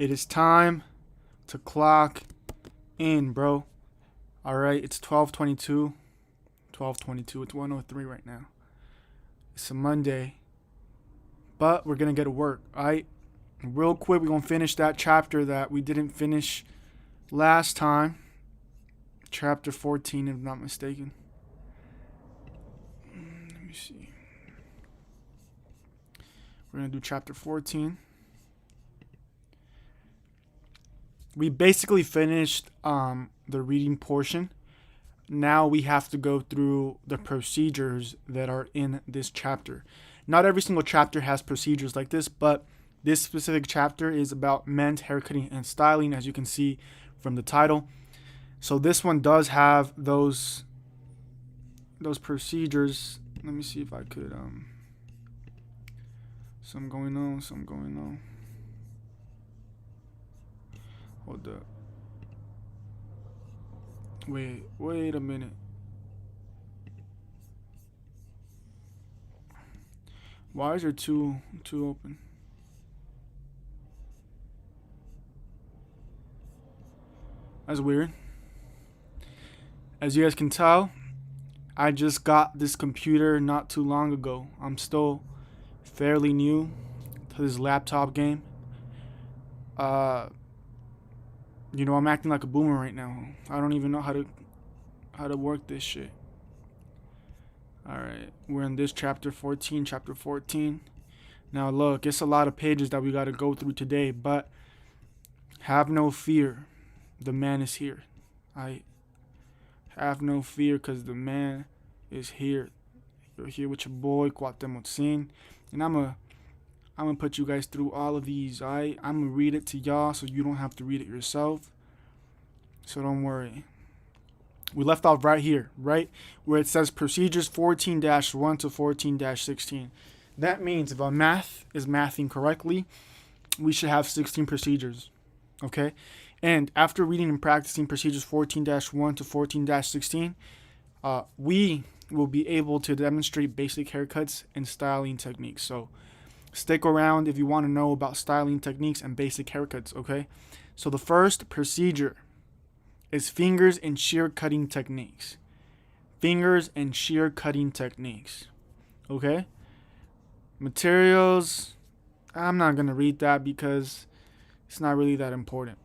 It is time to clock in, bro. All right, it's 12:22. 12:22. It's 1:03 right now. It's a Monday, but we're gonna get to work. All right, real quick, we're gonna finish that chapter that we didn't finish last time. Chapter 14, if I'm not mistaken. Let me see. We're gonna do chapter 14. We basically finished the reading portion. Now we have to go through the procedures that are in this chapter. Not every single chapter has procedures like this, but this specific chapter is about men's haircutting and styling, as you can see from the title. So this one does have those procedures. Let me see if I could some going on. Hold up. Wait a minute. Why is there two open? That's weird. As you guys can tell, I just got this computer not too long ago. I'm still fairly new to this laptop game. I'm acting like a boomer right now. I don't even know how to work this shit. Alright, we're in this chapter 14. Now look, it's a lot of pages that we gotta go through today, but have no fear. The man is here. I have no fear because the man is here. You're here with your boy, Cuauhtemoc, and I'm gonna put you guys through all of these, alright? I'm gonna read it to y'all so you don't have to read it yourself. So don't worry. We left off right here, right? Where it says procedures 14-1 to 14-16. That means if our math is mathing correctly, we should have 16 procedures, okay? And after reading and practicing procedures 14-1 to 14-16, we will be able to demonstrate basic haircuts and styling techniques. So stick around if you want to know about styling techniques and basic haircuts, okay? So the first procedure is fingers and shear cutting techniques. Fingers and shear cutting techniques, okay? Materials, I'm not going to read that because it's not really that important.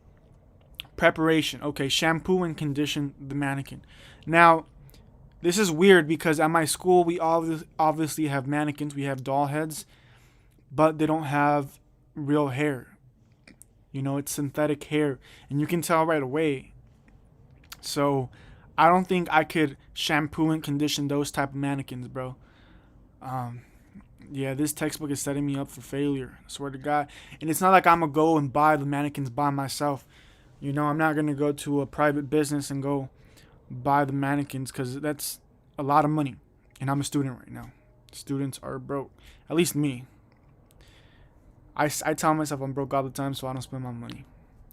Preparation, okay, shampoo and condition the mannequin. Now, this is weird because at my school, we obviously have mannequins. We have doll heads, but they don't have real hair. It's synthetic hair, and you can tell right away. So I don't think I could shampoo and condition those type of mannequins, bro. Yeah, this textbook is setting me up for failure, I swear to God. And it's not like I'm gonna go and buy the mannequins by myself. I'm not gonna go to a private business and go buy the mannequins because that's a lot of money. And I'm a student right now. Students are broke. At least me. I tell myself I'm broke all the time, so I don't spend my money.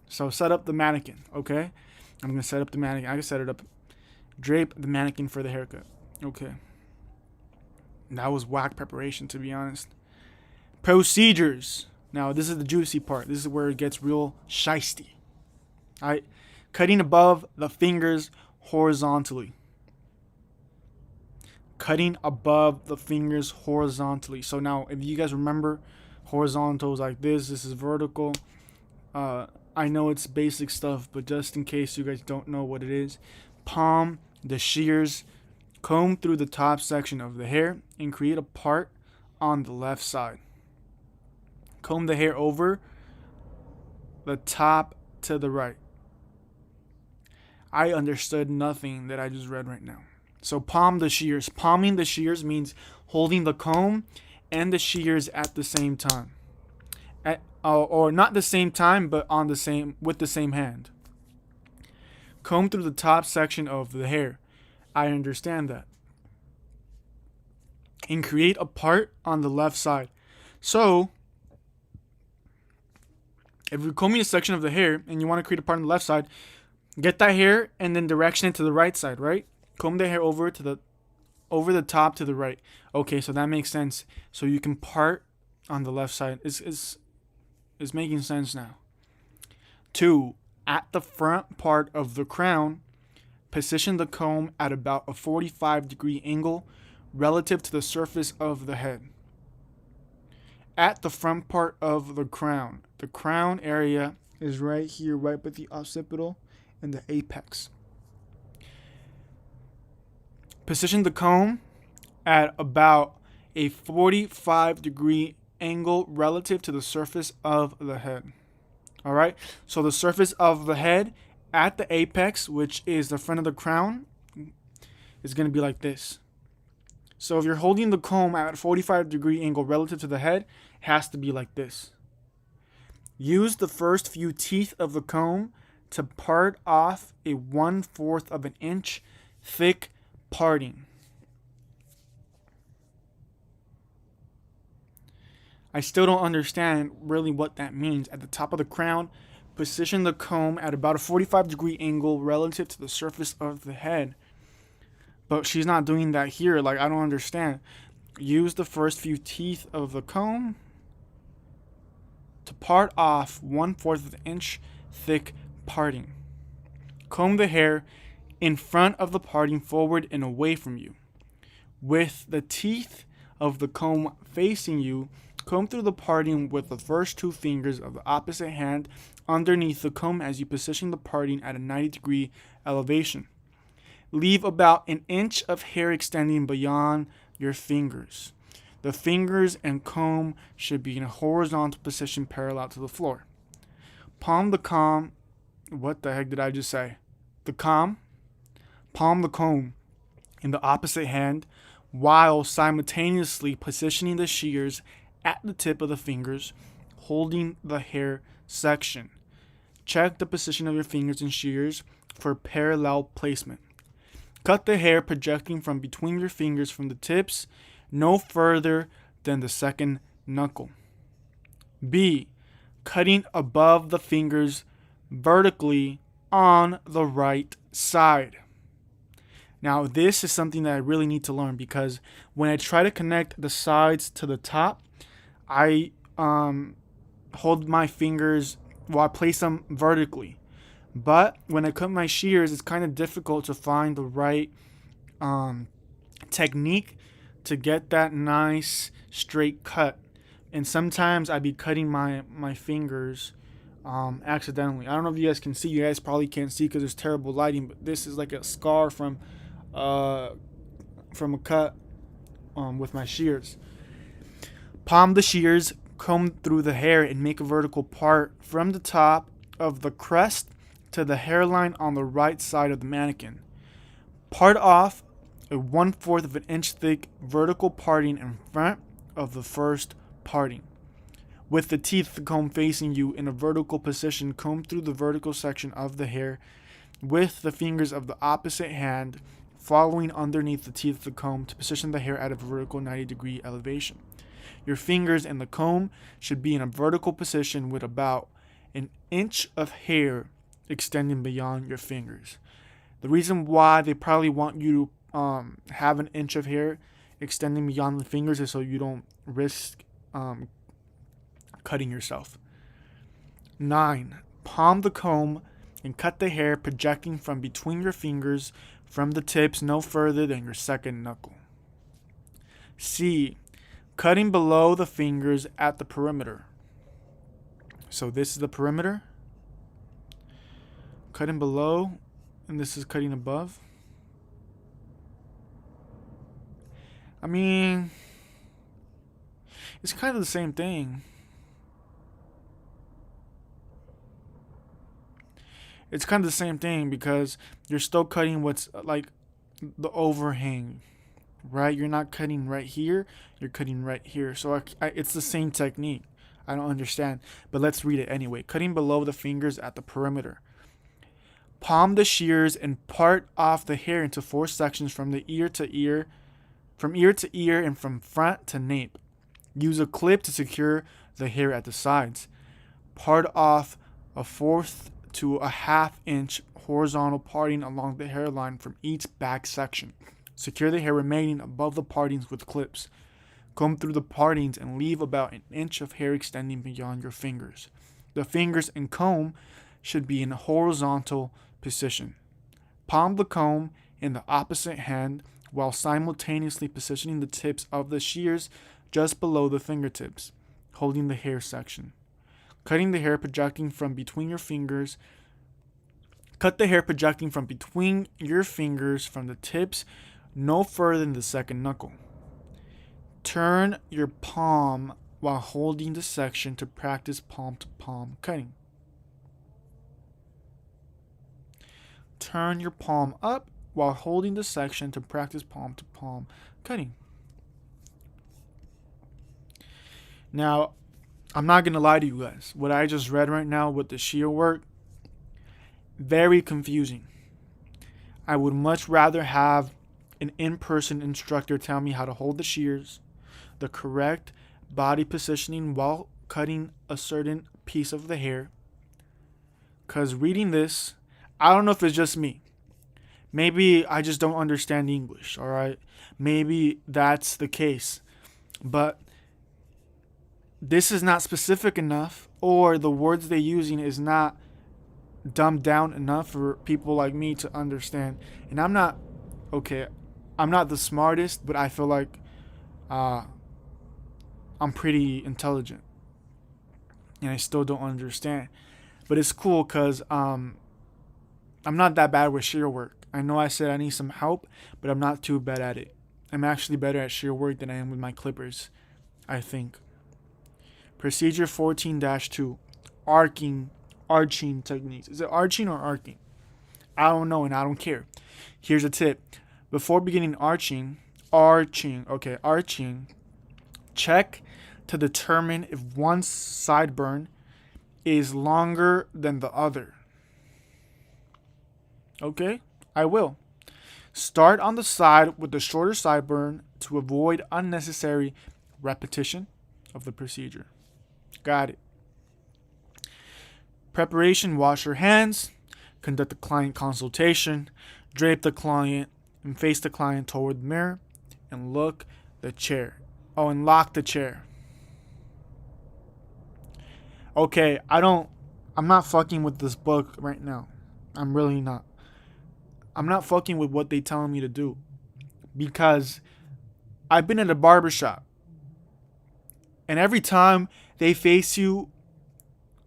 So set up the mannequin, okay? I'm going to set up the mannequin. I can set it up. Drape the mannequin for the haircut. Okay. That was whack preparation, to be honest. Procedures. Now, this is the juicy part. This is where it gets real shiesty. Alright. Cutting above the fingers horizontally. Cutting above the fingers horizontally. So now, if you guys remember, horizontal is like this. This is vertical. I know it's basic stuff, but just in case you guys don't know what it is, palm the shears, comb through the top section of the hair, and create a part on the left side. Comb the hair over the top to the right. I understood nothing that I just read right now. So palm the shears. Palming the shears means holding the comb and the shears at the same time. Or not the same time, but with the same hand. Comb through the top section of the hair. I understand that. And create a part on the left side. So, if you're combing a section of the hair and you want to create a part on the left side, get that hair and then direction it to the right side, right? Comb the hair over the top to the right. Okay, so that makes sense. So you can part on the left side. It's making sense now. 2. At the front part of the crown, position the comb at about a 45-degree angle relative to the surface of the head. At the front part of the crown area is right here, right by the occipital and the apex. Position the comb at about a 45-degree angle relative to the surface of the head. All right, so the surface of the head at the apex, which is the front of the crown, is going to be like this. So if you're holding the comb at a 45-degree angle relative to the head, it has to be like this. Use the first few teeth of the comb to part off a 1/4 of an inch thick parting. I still don't understand really what that means. At the top of the crown, position the comb at about a 45-degree angle relative to the surface of the head. But she's not doing that here. Like, I don't understand. Use the first few teeth of the comb to part off 1/4 of an inch thick parting. Comb the hair in front of the parting, forward and away from you. With the teeth of the comb facing you, comb through the parting with the first 2 fingers of the opposite hand underneath the comb as you position the parting at a 90-degree elevation. Leave about an inch of hair extending beyond your fingers. The fingers and comb should be in a horizontal position parallel to the floor. Palm the comb. What the heck did I just say? Palm the comb in the opposite hand while simultaneously positioning the shears at the tip of the fingers, holding the hair section. Check the position of your fingers and shears for parallel placement. Cut the hair projecting from between your fingers from the tips no further than the second knuckle. B. Cutting above the fingers vertically on the right side. Now, this is something that I really need to learn, because when I try to connect the sides to the top, I hold my fingers, I place them vertically. But when I cut my shears, it's kind of difficult to find the right technique to get that nice straight cut. And sometimes I'd be cutting my fingers accidentally. I don't know if you guys can see. You guys probably can't see because there's terrible lighting, but this is like a scar from a cut with my shears. Palm the shears, comb through the hair, and make a vertical part from the top of the crest to the hairline on the right side of the mannequin. Part off a 1/4 of an inch thick vertical parting in front of the first parting. With the teeth of the comb facing you in a vertical position, comb through the vertical section of the hair with the fingers of the opposite hand following underneath the teeth of the comb to position the hair at a vertical 90-degree elevation. Your fingers and the comb should be in a vertical position with about an inch of hair extending beyond your fingers. The reason why they probably want you to have an inch of hair extending beyond the fingers is so you don't risk cutting yourself. 9. Palm the comb and cut the hair projecting from between your fingers from the tips no further than your second knuckle. C. Cutting below the fingers at the perimeter. So this is the perimeter. Cutting below, and this is cutting above. I mean, it's kind of the same thing. It's kind of the same thing because you're still cutting what's like the overhang, right? You're not cutting right here, you're cutting right here. So it's the same technique. I don't understand, but let's read it anyway. Cutting below the fingers at the perimeter. Palm the shears and part off the hair into 4 sections from the ear to ear, from ear to ear, and from front to nape. Use a clip to secure the hair at the sides. Part off a 1/4 to a 1/2 inch horizontal parting along the hairline from each back section. Secure the hair remaining above the partings with clips. Comb through the partings and leave about an inch of hair extending beyond your fingers. The fingers and comb should be in a horizontal position. Palm the comb in the opposite hand while simultaneously positioning the tips of the shears just below the fingertips, holding the hair section. Cutting the hair projecting from between your fingers. Cut the hair projecting from between your fingers from the tips no further than the second knuckle. Turn your palm while holding the section to practice palm-to-palm cutting. Turn your palm up while holding the section to practice palm-to-palm cutting. Now, I'm not going to lie to you guys. What I just read right now with the shear work, very confusing. I would much rather have an in-person instructor tell me how to hold the shears, the correct body positioning while cutting a certain piece of the hair. Because reading this, I don't know if it's just me. Maybe I just don't understand English, all right? Maybe that's the case. But this is not specific enough, or the words they're using is not dumbed down enough for people like me to understand. And I'm not the smartest, but I feel like I'm pretty intelligent. And I still don't understand. But it's cool because I'm not that bad with shear work. I know I said I need some help, but I'm not too bad at it. I'm actually better at shear work than I am with my clippers, I think. Procedure 14-2. Arching techniques. Is it arching or arcing? I don't know and I don't care. Here's a tip. Before beginning arching, check to determine if one sideburn is longer than the other. Okay, I will. Start on the side with the shorter sideburn to avoid unnecessary repetition of the procedure. Got it. Preparation: wash your hands, conduct the client consultation, drape the client, and face the client toward the mirror, and lock the chair. Okay, I'm not fucking with this book right now. I'm really not. I'm not fucking with what they telling me to do. Because I've been at a barbershop. And every time they face you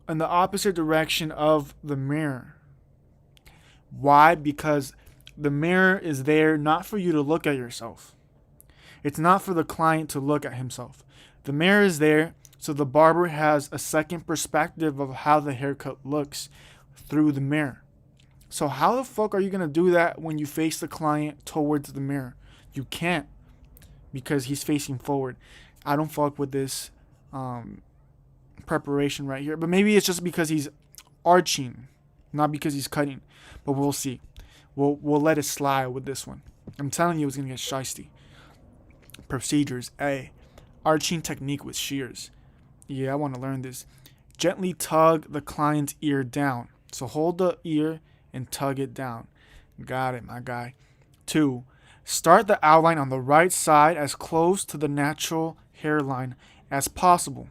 in the opposite direction of the mirror. Why? Because the mirror is there not for you to look at yourself. It's not for the client to look at himself. The mirror is there so the barber has a second perspective of how the haircut looks through the mirror. So how the fuck are you going to do that when you face the client towards the mirror? You can't, because he's facing forward. I don't fuck with this preparation right here. But maybe it's just because he's arching, not because he's cutting. But we'll see. We'll let it slide with this one. I'm telling you, it's going to get shiesty. Procedures. A. Arching technique with shears. Yeah, I want to learn this. Gently tug the client's ear down. So hold the ear and tug it down. Got it, my guy. 2. Start the outline on the right side as close to the natural hairline as possible.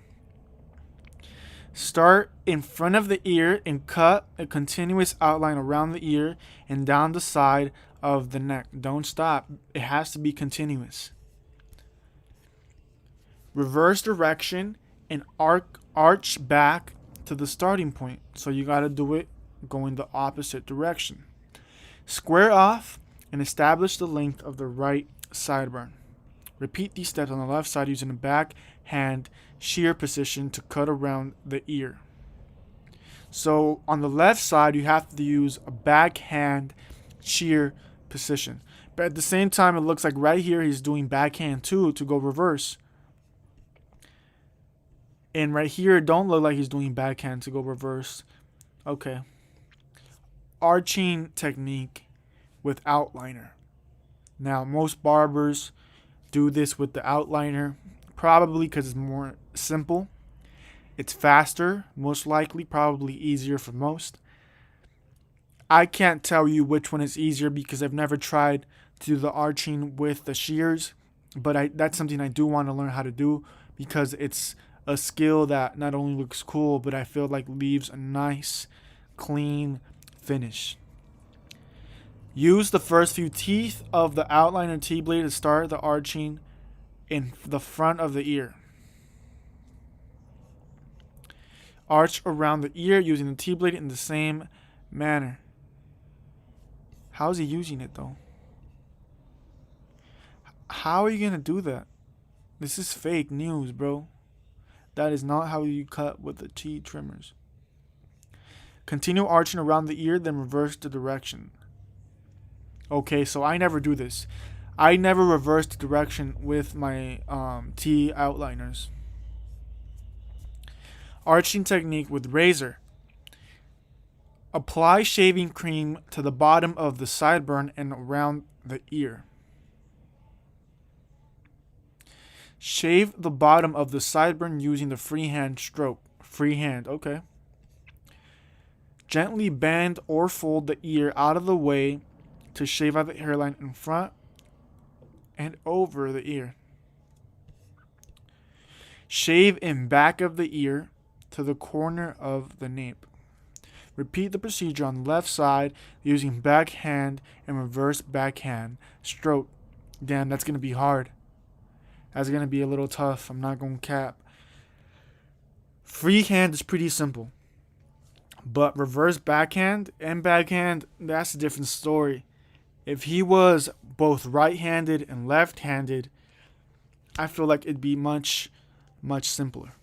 Start in front of the ear and cut a continuous outline around the ear and down the side of the neck. Don't stop. It has to be continuous. Reverse direction and arch back to the starting point. So you got to do it going the opposite direction. Square off and establish the length of the right sideburn. Repeat these steps on the left side using a backhand shear position to cut around the ear. So on the left side, you have to use a backhand shear position. But at the same time, it looks like right here he's doing backhand too to go reverse. And right here, it don't look like he's doing backhand to go reverse. Okay. Arching technique with outliner. Now, most barbers do this with the outliner, probably because it's more simple. It's faster, most likely, probably easier for most. I can't tell you which one is easier because I've never tried to do the arching with the shears, but that's something I do want to learn how to do because it's a skill that not only looks cool, but I feel like leaves a nice clean finish. Use the first few teeth of the outliner T-blade to start the arching in the front of the ear. Arch around the ear using the T-blade in the same manner. How is he using it though? How are you gonna do that? This is fake news, bro. That is not how you cut with the T trimmers. Continue arching around the ear, then reverse the direction. Okay, so I never do this. I never reverse the direction with my T outliners. Arching technique with razor. Apply shaving cream to the bottom of the sideburn and around the ear. Shave the bottom of the sideburn using the freehand stroke. Freehand, okay. Gently bend or fold the ear out of the way to shave out the hairline in front and over the ear. Shave in back of the ear to the corner of the nape. Repeat the procedure on the left side using backhand and reverse backhand stroke. Damn, that's going to be hard. That's going to be a little tough. I'm not going to cap. Freehand is pretty simple. But reverse backhand and backhand, that's a different story. If he was both right-handed and left-handed, I feel like it'd be much, much simpler.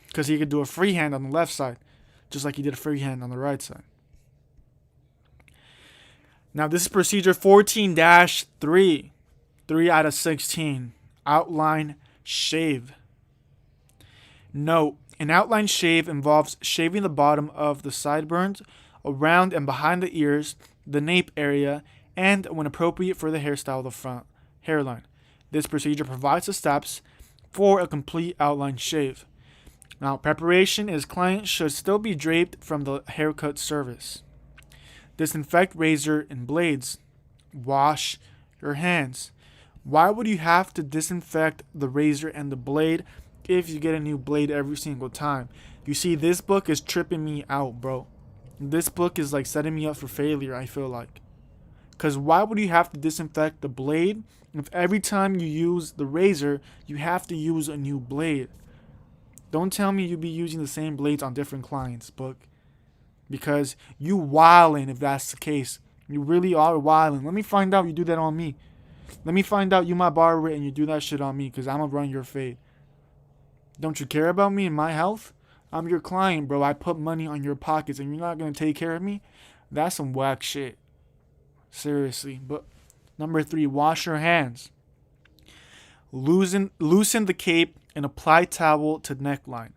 Because he could do a freehand on the left side, just like he did a freehand on the right side. Now, this is procedure 14-3. 3 out of 16. Outline shave. Note, an outline shave involves shaving the bottom of the sideburns, around and behind the ears, the nape area, and, when appropriate for the hairstyle, the front hairline. This procedure provides the steps for a complete outline shave. Now, preparation is client should still be draped from the haircut service. Disinfect razor and blades. Wash your hands. Why would you have to disinfect the razor and the blade if you get a new blade every single time? You see, this book is tripping me out, bro. This book is like setting me up for failure, I feel like. Because why would you have to disinfect the blade if every time you use the razor, you have to use a new blade? Don't tell me you be using the same blades on different clients, book. Because you wildin' if that's the case. You really are wildin'. Let me find out you do that on me. Let me find out you my barber and you do that shit on me, because I'm going to run your fade. Don't you care about me and my health? I'm your client, bro. I put money on your pockets and you're not going to take care of me? That's some whack shit. Seriously. But number 3, wash your hands. Loosen the cape and apply towel to neckline,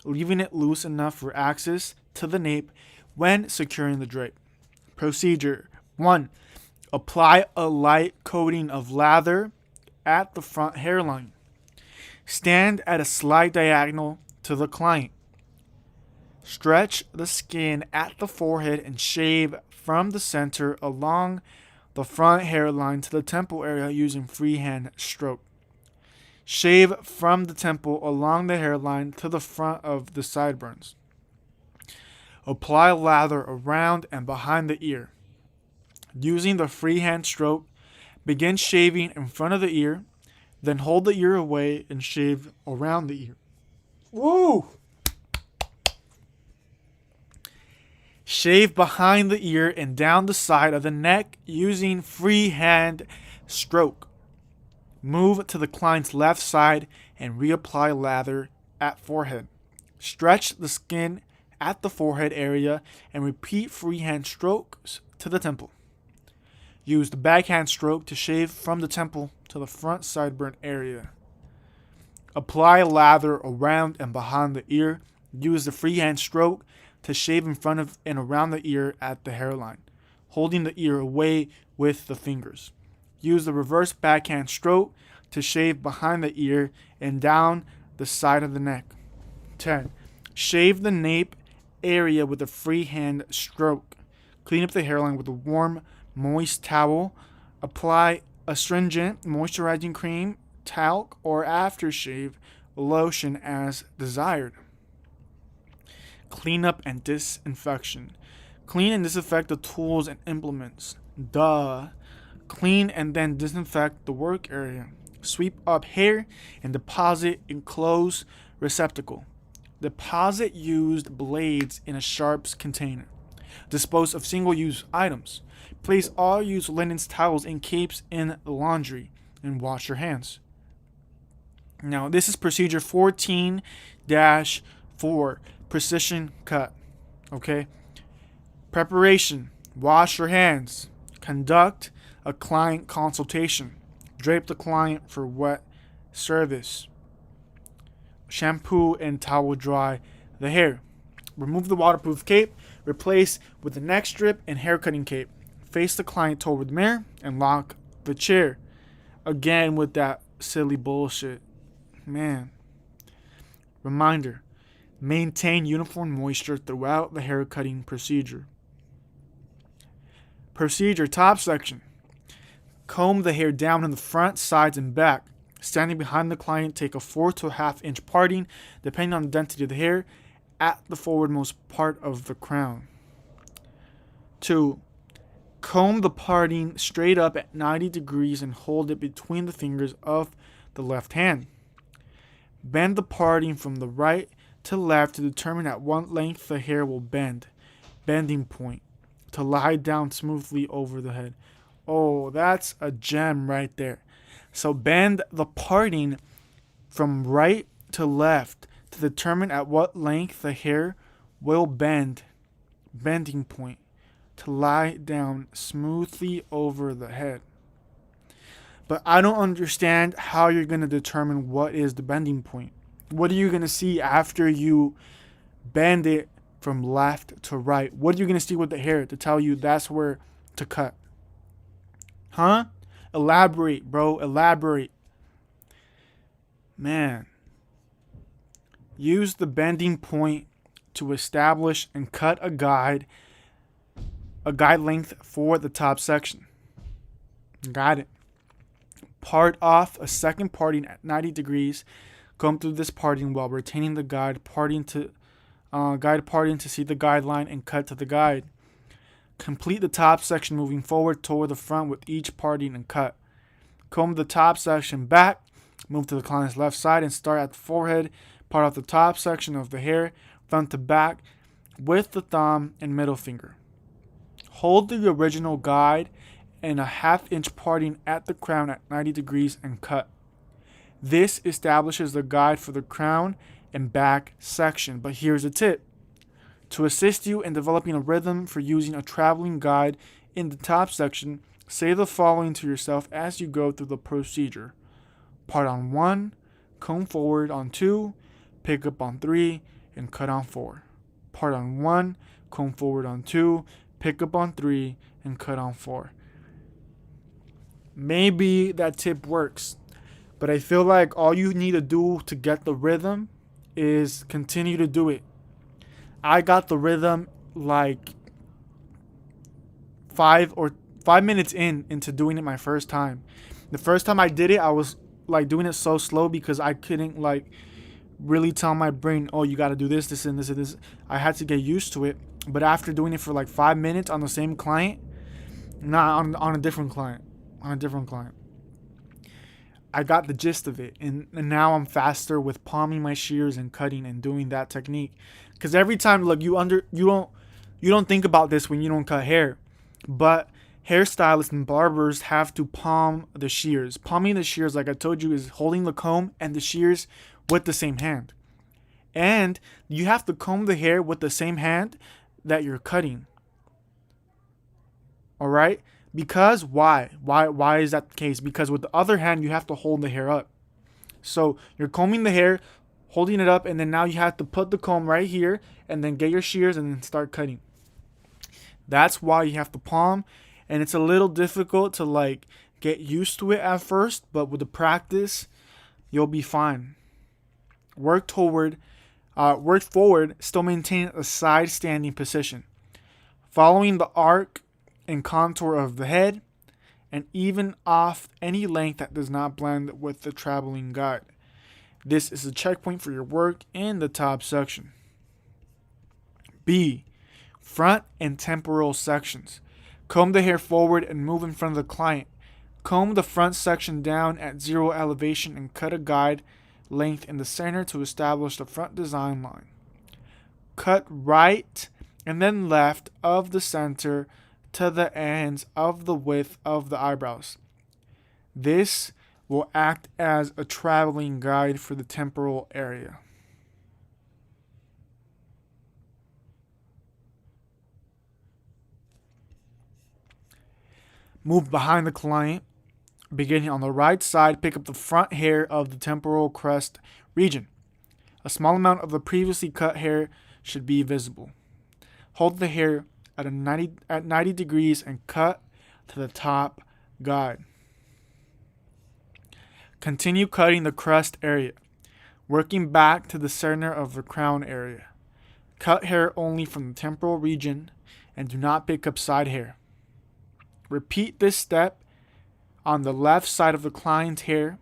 leaving it loose enough for access to the nape when securing the drape. Procedure 1. Apply a light coating of lather at the front hairline. Stand at a slight diagonal to the client. Stretch the skin at the forehead and shave from the center along the front hairline to the temple area using freehand stroke. Shave from the temple along the hairline to the front of the sideburns. Apply lather around and behind the ear. Using the freehand stroke, begin shaving in front of the ear, then hold the ear away and shave around the ear. Woo! Shave behind the ear and down the side of the neck using freehand stroke. Move to the client's left side and reapply lather at forehead. Stretch the skin at the forehead area and repeat freehand strokes to the temple. Use the backhand stroke to shave from the temple to the front sideburn area. Apply lather around and behind the ear. Use the freehand stroke to shave in front of and around the ear at the hairline, holding the ear away with the fingers. Use the reverse backhand stroke to shave behind the ear and down the side of the neck. 10. Shave the nape area with a freehand stroke. Clean up the hairline with a warm, moist towel. Apply astringent moisturizing cream, talc, or aftershave lotion as desired. Cleanup and disinfection. Clean and disinfect the tools and implements. Duh. Clean and then disinfect the work area. Sweep up hair and deposit in closed receptacle. Deposit used blades in a sharps container. Dispose of single-use items. Place all used linens, towels, and capes in the laundry and wash your hands. Now, this is procedure 14-4, precision cut. Okay? Preparation. Wash your hands. Conduct a client consultation. Drape the client for wet service. Shampoo and towel dry the hair. Remove the waterproof cape. Replace with the neck strip and hair cutting cape. Face the client toward the mirror and lock the chair. Again with that silly bullshit. Man. Reminder. Maintain uniform moisture throughout the hair cutting procedure. Procedure top section. Comb the hair down in the front, sides, and back. Standing behind the client, take a 4 to a half inch parting, depending on the density of the hair, at the forwardmost part of the crown. 2. Comb the parting straight up at 90 degrees and hold it between the fingers of the left hand. Bend the parting from the right to left to determine at what length the hair will bend. Bending point. To lie down smoothly over the head. Oh, that's a gem right there. So bend the parting from right to left to determine at what length the hair will bend. Bending point. To lie down smoothly over the head. But I don't understand how you're going to determine what is the bending point. What are you going to see after you bend it from left to right? What are you going to see with the hair to tell you that's where to cut? Huh? Elaborate, bro. Elaborate. Man. Use the bending point to establish and cut a guide length for the top section. Got it. Part off a second parting at 90 degrees. Comb through this parting while retaining the guide parting to see the guideline and cut to the guide. Complete the top section moving forward toward the front with each parting and cut. Comb the top section back, move to the client's left side and start at the forehead. Part off the top section of the hair, front to back, with the thumb and middle finger. Hold the original guide and a half-inch parting at the crown at 90 degrees and cut. This establishes the guide for the crown and back section. But here's a tip. To assist you in developing a rhythm for using a traveling guide in the top section, say the following to yourself as you go through the procedure. Part on 1, comb forward on 2, pick up on 3, and cut on 4. Part on 1, comb forward on 2, pick up on 3, and cut on 4. Maybe that tip works, but I feel like all you need to do to get the rhythm is continue to do it. I got the rhythm like 5 minutes into doing it my first time. The first time I did it, I was like doing it so slow because I couldn't like really tell my brain, oh, you got to do this, this, and this, and this. I had to get used to it. But after doing it for like 5 minutes on the same client, not on a different client, I got the gist of it, and now I'm faster with palming my shears and cutting and doing that technique. Because every time, look, you don't think about this when you don't cut hair, but hairstylists and barbers have to palm the shears. Palming the shears, like I told you, is holding the comb and the shears with the same hand, and you have to comb the hair with the same hand that you're cutting. All right. Because why is that the case? Because with the other hand, you have to hold the hair up. So you're combing the hair, holding it up, and then now you have to put the comb right here and then get your shears and then start cutting. That's why you have to palm, and it's a little difficult to like get used to it at first, but with the practice, you'll be fine. Work forward, still maintain a side standing position. Following the arc and contour of the head, and even off any length that does not blend with the traveling guide. This is a checkpoint for your work in the top section. B. Front and temporal sections. Comb the hair forward and move in front of the client. Comb the front section down at 0 elevation and cut a guide length in the center to establish the front design line. Cut right and then left of the center to the ends of the width of the eyebrows. This will act as a traveling guide for the temporal area. Move behind the client. Beginning on the right side, pick up the front hair of the temporal crest region. A small amount of the previously cut hair should be visible. Hold the hair at 90 degrees and cut to the top guide. Continue cutting the crest area, working back to the center of the crown area. Cut hair only from the temporal region and do not pick up side hair. Repeat this step on the left side of the client's hair.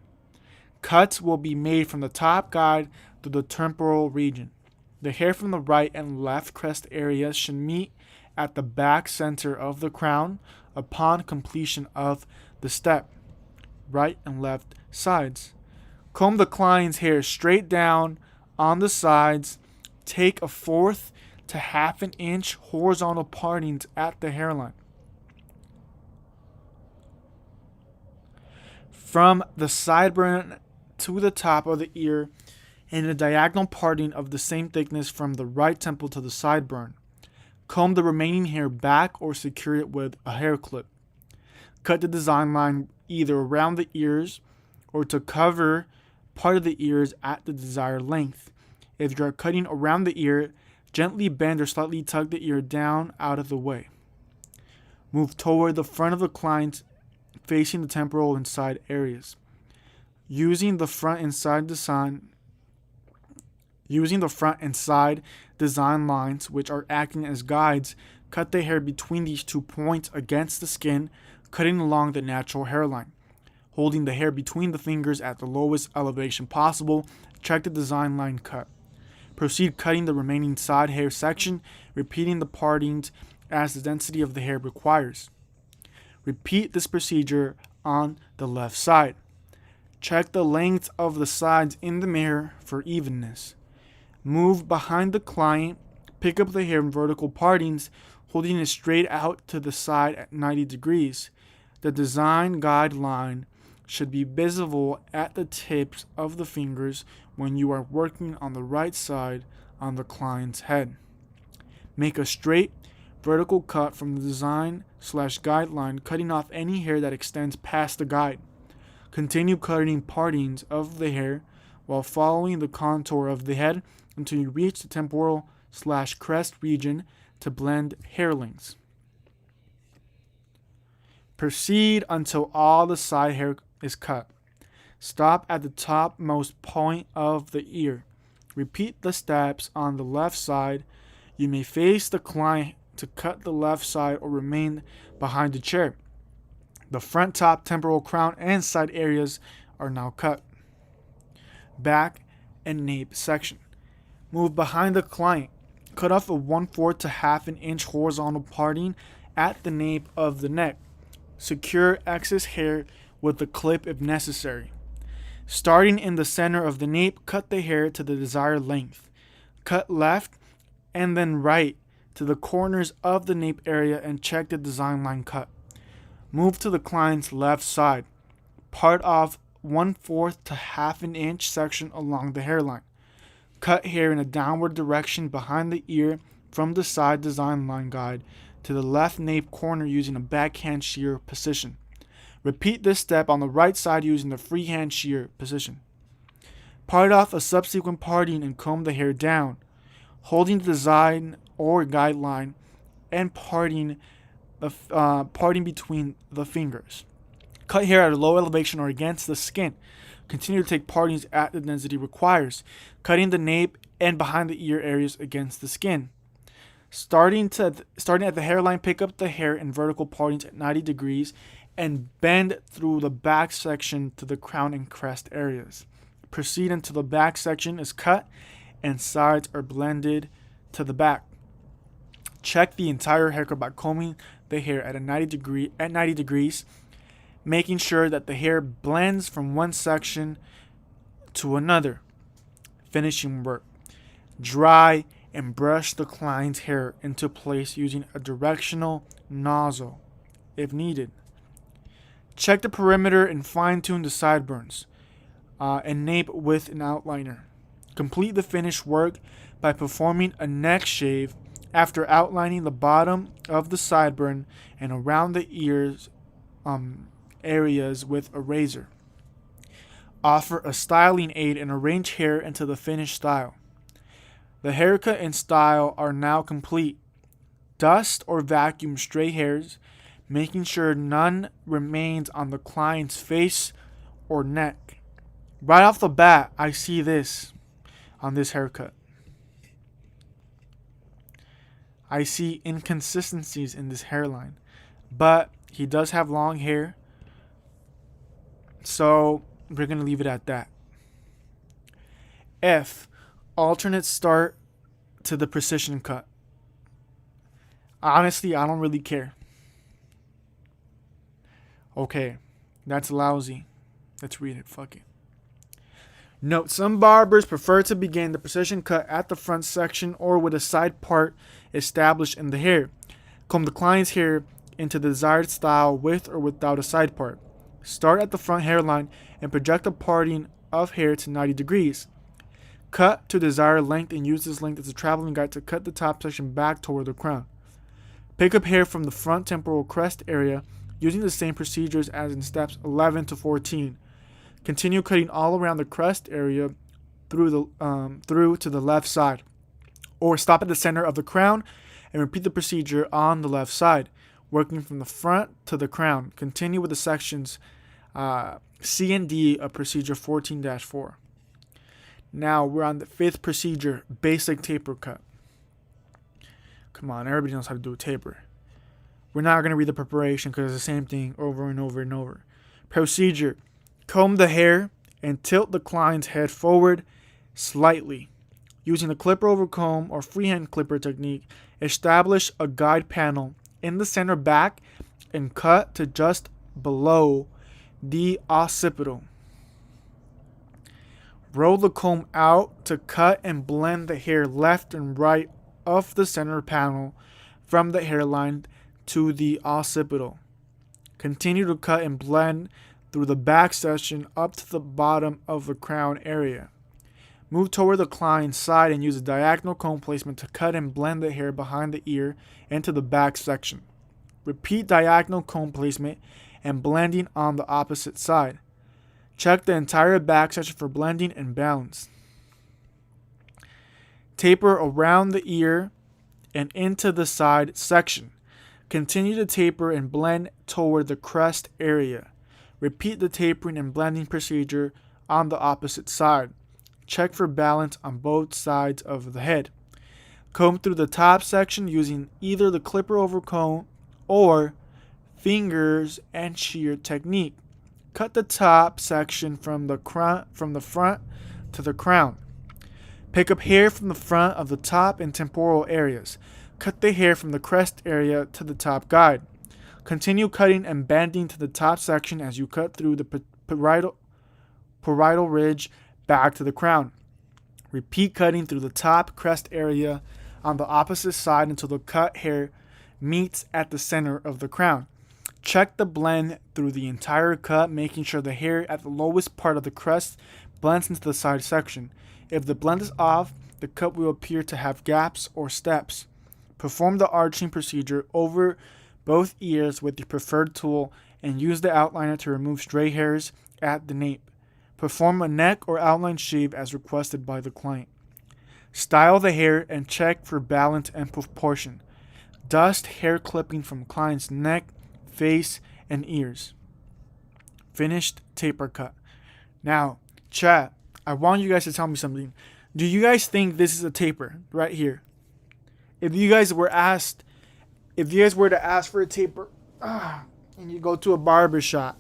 Cuts will be made from the top guide to the temporal region. The hair from the right and left crest areas should meet at the back center of the crown upon completion of the step. Right and left sides. Comb the client's hair straight down on the sides. Take a 1/4 to 1/2 inch horizontal partings at the hairline. From the sideburn to the top of the ear and a diagonal parting of the same thickness from the right temple to the sideburn. Comb the remaining hair back or secure it with a hair clip. Cut the design line either around the ears or to cover part of the ears at the desired length. If you are cutting around the ear, gently bend or slightly tug the ear down out of the way. Move toward the front of the client facing the temporal and side areas. Using the front and side design lines, which are acting as guides, cut the hair between these 2 points against the skin, cutting along the natural hairline. Holding the hair between the fingers at the lowest elevation possible, check the design line cut. Proceed cutting the remaining side hair section, repeating the partings as the density of the hair requires. Repeat this procedure on the left side. Check the length of the sides in the mirror for evenness. Move behind the client, pick up the hair in vertical partings, holding it straight out to the side at 90 degrees. The design guideline should be visible at the tips of the fingers when you are working on the right side on the client's head. Make a straight vertical cut from the design/guideline, cutting off any hair that extends past the guide. Continue cutting partings of the hair while following the contour of the head until you reach the temporal/crest region to blend hair lengths. Proceed until all the side hair is cut. Stop at the topmost point of the ear. Repeat the steps on the left side. You may face the client to cut the left side or remain behind the chair. The front, top, temporal, crown, and side areas are now cut. Back and nape section. Move behind the client. Cut off a 1/4 to 1/2 inch horizontal parting at the nape of the neck. Secure excess hair with a clip if necessary. Starting in the center of the nape, cut the hair to the desired length. Cut left and then right to the corners of the nape area and check the design line cut. Move to the client's left side. Part off 1/4 to 1/2 inch section along the hairline. Cut hair in a downward direction behind the ear from the side design line guide to the left nape corner using a backhand shear position. Repeat this step on the right side using the freehand shear position. Part off a subsequent parting and comb the hair down, holding the design or guideline and parting between the fingers. Cut hair at a low elevation or against the skin. Continue to take partings at the density requires, cutting the nape and behind the ear areas against the skin. Starting at the hairline, pick up the hair in vertical partings at 90 degrees and bend through the back section to the crown and crest areas. Proceed until the back section is cut and sides are blended to the back. Check the entire haircut by combing the hair at 90 degrees, making sure that the hair blends from one section to another. Finishing work. Dry and brush the client's hair into place using a directional nozzle if needed. Check the perimeter and fine-tune the sideburns and nape with an outliner. Complete the finished work by performing a neck shave after outlining the bottom of the sideburn and around the ears areas with a razor. Offer a styling aid and arrange hair into the finished style. The haircut and style are now complete. Dust or vacuum stray hairs, making sure none remains on the client's face or neck. Right off the bat, I see this on this haircut. I see inconsistencies in this hairline, but he does have long hair, so we're going to leave it at that. F. Alternate start to the precision cut. Honestly, I don't really care. Okay, that's lousy. Let's read it. Fuck it. Note, some barbers prefer to begin the precision cut at the front section or with a side part established in the hair. Comb the client's hair into the desired style with or without a side part. Start at the front hairline and project the parting of hair to 90 degrees. Cut to desired length and use this length as a traveling guide to cut the top section back toward the crown. Pick up hair from the front temporal crest area using the same procedures as in steps 11 to 14. Continue cutting all around the crest area through to the left side, or stop at the center of the crown and repeat the procedure on the left side, working from the front to the crown. Continue with the sections C and D of procedure 14-4. Now we're on the fifth procedure, basic taper cut. Come on, everybody knows how to do a taper. We're not going to read the preparation because it's the same thing over and over and over. Procedure. Comb the hair and tilt the client's head forward slightly. Using the clipper over comb or freehand clipper technique, establish a guide panel in the center back and cut to just below the occipital. Roll the comb out to cut and blend the hair left and right of the center panel from the hairline to the occipital. Continue to cut and blend through the back section up to the bottom of the crown area. Move toward the client's side and use a diagonal comb placement to cut and blend the hair behind the ear into the back section. Repeat diagonal comb placement and blending on the opposite side. Check the entire back section for blending and balance. Taper around the ear and into the side section. Continue to taper and blend toward the crest area. Repeat the tapering and blending procedure on the opposite side. Check for balance on both sides of the head. Comb through the top section using either the clipper over comb or fingers and shear technique. Cut the top section from the front to the crown. Pick up hair from the front of the top and temporal areas. Cut the hair from the crest area to the top guide. Continue cutting and bending to the top section as you cut through the parietal ridge back to the crown. Repeat cutting through the top crest area on the opposite side until the cut hair meets at the center of the crown. Check the blend through the entire cut, making sure the hair at the lowest part of the crest blends into the side section. If the blend is off, the cut will appear to have gaps or steps. Perform the arching procedure over both ears with your preferred tool and use the outliner to remove stray hairs at the nape. Perform a neck or outline shave as requested by the client. Style the hair and check for balance and proportion. Dust hair clipping from client's neck, face, and ears. Finished taper cut. Now, chat, I want you guys to tell me something. Do you guys think this is a taper right here? If you guys were to ask for a taper, and you go to a barber shop,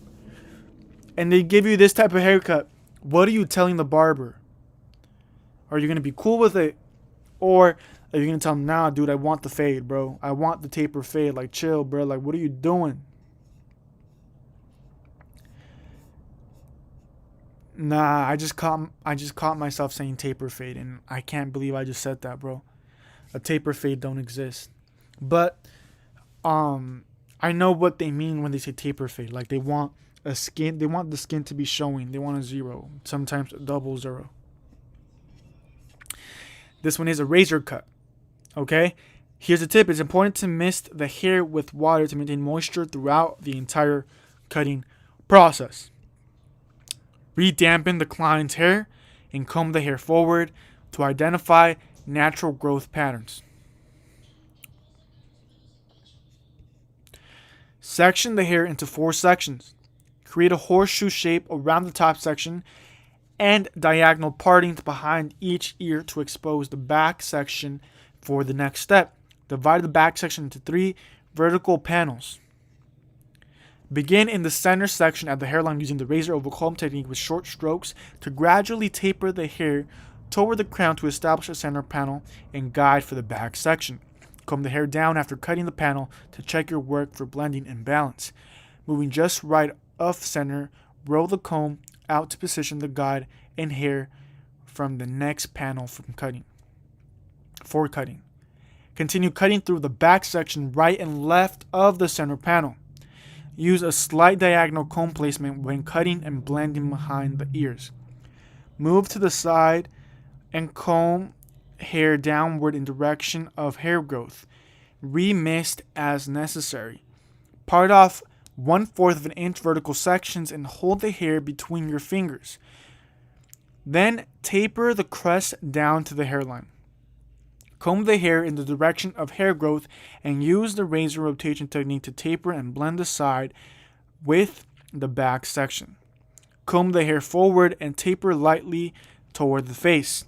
and they give you this type of haircut, what are you telling the barber? Are you going to be cool with it? Or You're gonna tell him, nah, dude, I want the fade, bro. I want the taper fade. Like, chill, bro. Like, what are you doing? Nah, I just caught myself saying taper fade, and I can't believe I just said that, bro. A taper fade don't exist. But I know what they mean when they say taper fade. Like, they want the skin to be showing. They want a zero, sometimes a double zero. This one is a razor cut. Okay? Here's a tip. It's important to mist the hair with water to maintain moisture throughout the entire cutting process. Re-dampen the client's hair and comb the hair forward to identify natural growth patterns. Section the hair into 4 sections. Create a horseshoe shape around the top section and diagonal partings behind each ear to expose the back section for the next step. Divide the back section into 3 vertical panels. Begin in the center section at the hairline using the razor over comb technique with short strokes to gradually taper the hair toward the crown to establish a center panel and guide for the back section. Comb the hair down after cutting the panel to check your work for blending and balance. Moving just right of center, roll the comb out to position the guide and hair from the next panel for cutting. Continue cutting through the back section right and left of the center panel. Use a slight diagonal comb placement when cutting and blending behind the ears. Move to the side and comb hair downward in direction of hair growth. Remist as necessary. Part off 1/4 of an inch vertical sections and hold the hair between your fingers. Then taper the crest down to the hairline. Comb the hair in the direction of hair growth and use the razor rotation technique to taper and blend the side with the back section. Comb the hair forward and taper lightly toward the face.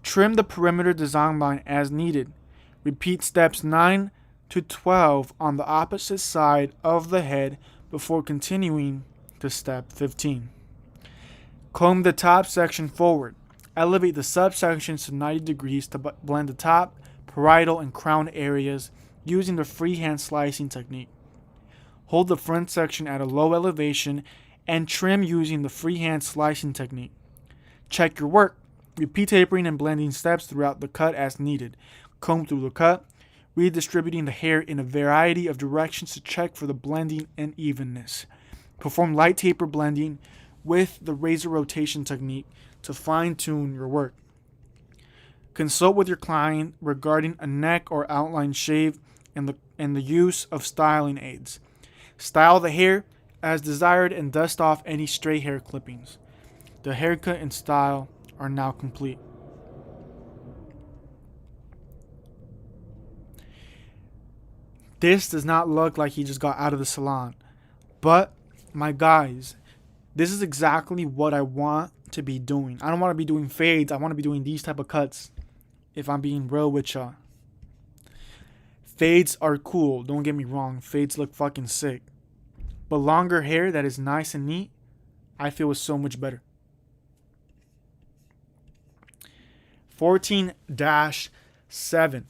Trim the perimeter design line as needed. Repeat steps 9 to 12 on the opposite side of the head before continuing to step 15. Comb the top section forward. Elevate the subsections to 90 degrees to blend the top, parietal, and crown areas using the freehand slicing technique. Hold the front section at a low elevation and trim using the freehand slicing technique. Check your work. Repeat tapering and blending steps throughout the cut as needed. Comb through the cut, redistributing the hair in a variety of directions to check for the blending and evenness. Perform light taper blending with the razor rotation technique to fine-tune your work. Consult with your client regarding a neck or outline shave and the use of styling aids. Style the hair as desired and dust off any stray hair clippings. The haircut and style are now complete. This does not look like he just got out of the salon. But, my guys, this is exactly what I want to be doing. I don't want to be doing fades. I want to be doing these type of cuts. If I'm being real with y'all. Fades are cool. Don't get me wrong. Fades look fucking sick. But longer hair that is nice and neat, I feel is so much better. 14-7.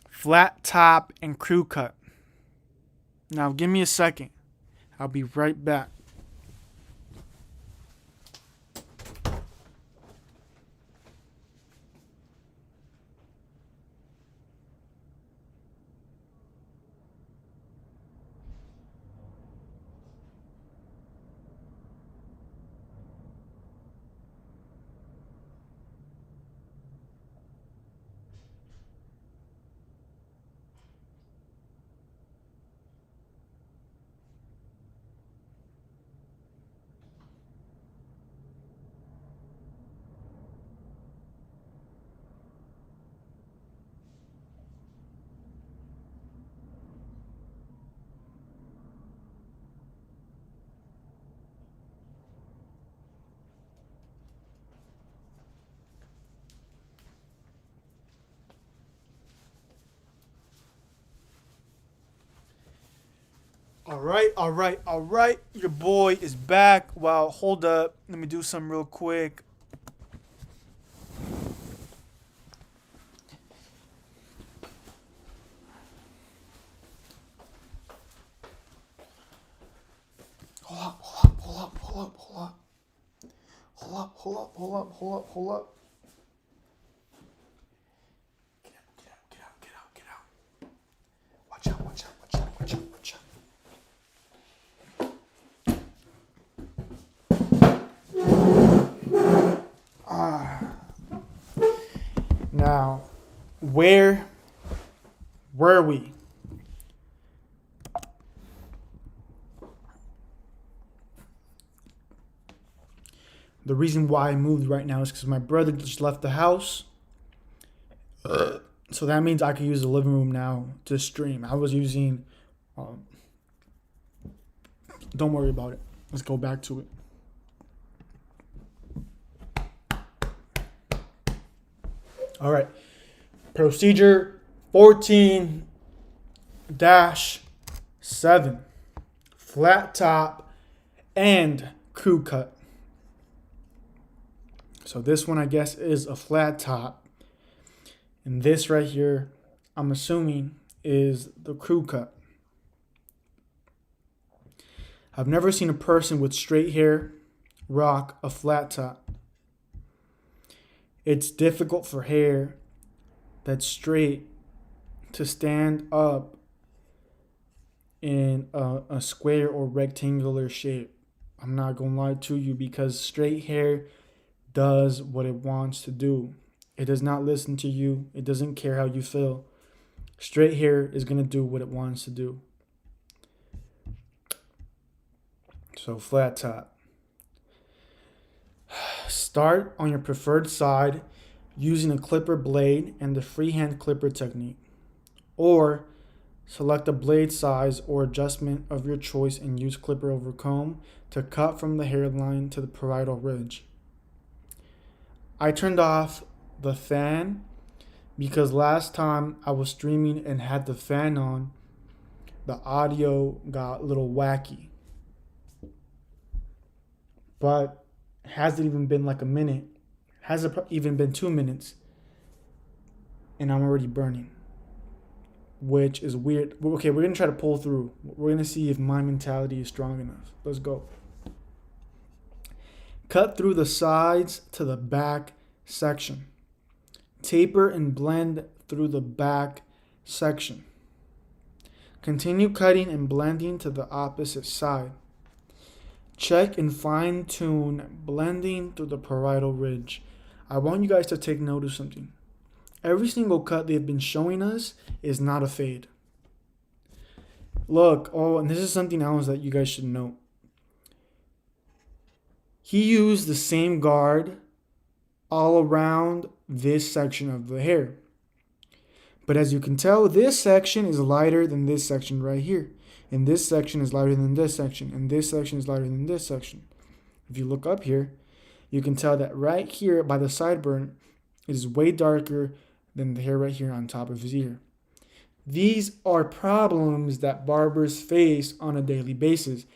Flat top and crew cut. Now give me a second. I'll be right back. All right. Your boy is back. Well, hold up. Let me do something real quick. Hold up. Get out. Watch out. Now, where were we? The reason why I moved right now is because my brother just left the house. So that means I can use the living room now to stream. I was using... don't worry about it. Let's go back to it. All right. Procedure 14-7. Flat top and crew cut. So this one, I guess, is a flat top. And this right here, I'm assuming, is the crew cut. I've never seen a person with straight hair rock a flat top. It's difficult for hair that's straight to stand up in a square or rectangular shape. I'm not going to lie to you, because straight hair does what it wants to do. It does not listen to you. It doesn't care how you feel. Straight hair is going to do what it wants to do. So flat top. Start on your preferred side using a clipper blade and the freehand clipper technique. Or select a blade size or adjustment of your choice and use clipper over comb to cut from the hairline to the parietal ridge. I turned off the fan because last time I was streaming and had the fan on, the audio got a little wacky. But hasn't even been like a minute. Hasn't even been 2 minutes. And I'm already burning. Which is weird. Okay, we're going to try to pull through. We're going to see if my mentality is strong enough. Let's go. Cut through the sides to the back section. Taper and blend through the back section. Continue cutting and blending to the opposite side. Check and fine-tune blending through the parietal ridge. I want you guys to take note of something. Every single cut they've been showing us is not a fade. Look, and this is something else that you guys should know. He used the same guard all around this section of the hair. But as you can tell, this section is lighter than this section right here. And this section is lighter than this section. And this section is lighter than this section. If you look up here, you can tell that right here by the sideburn, it is way darker than the hair right here on top of his ear. These are problems that barbers face on a daily basis.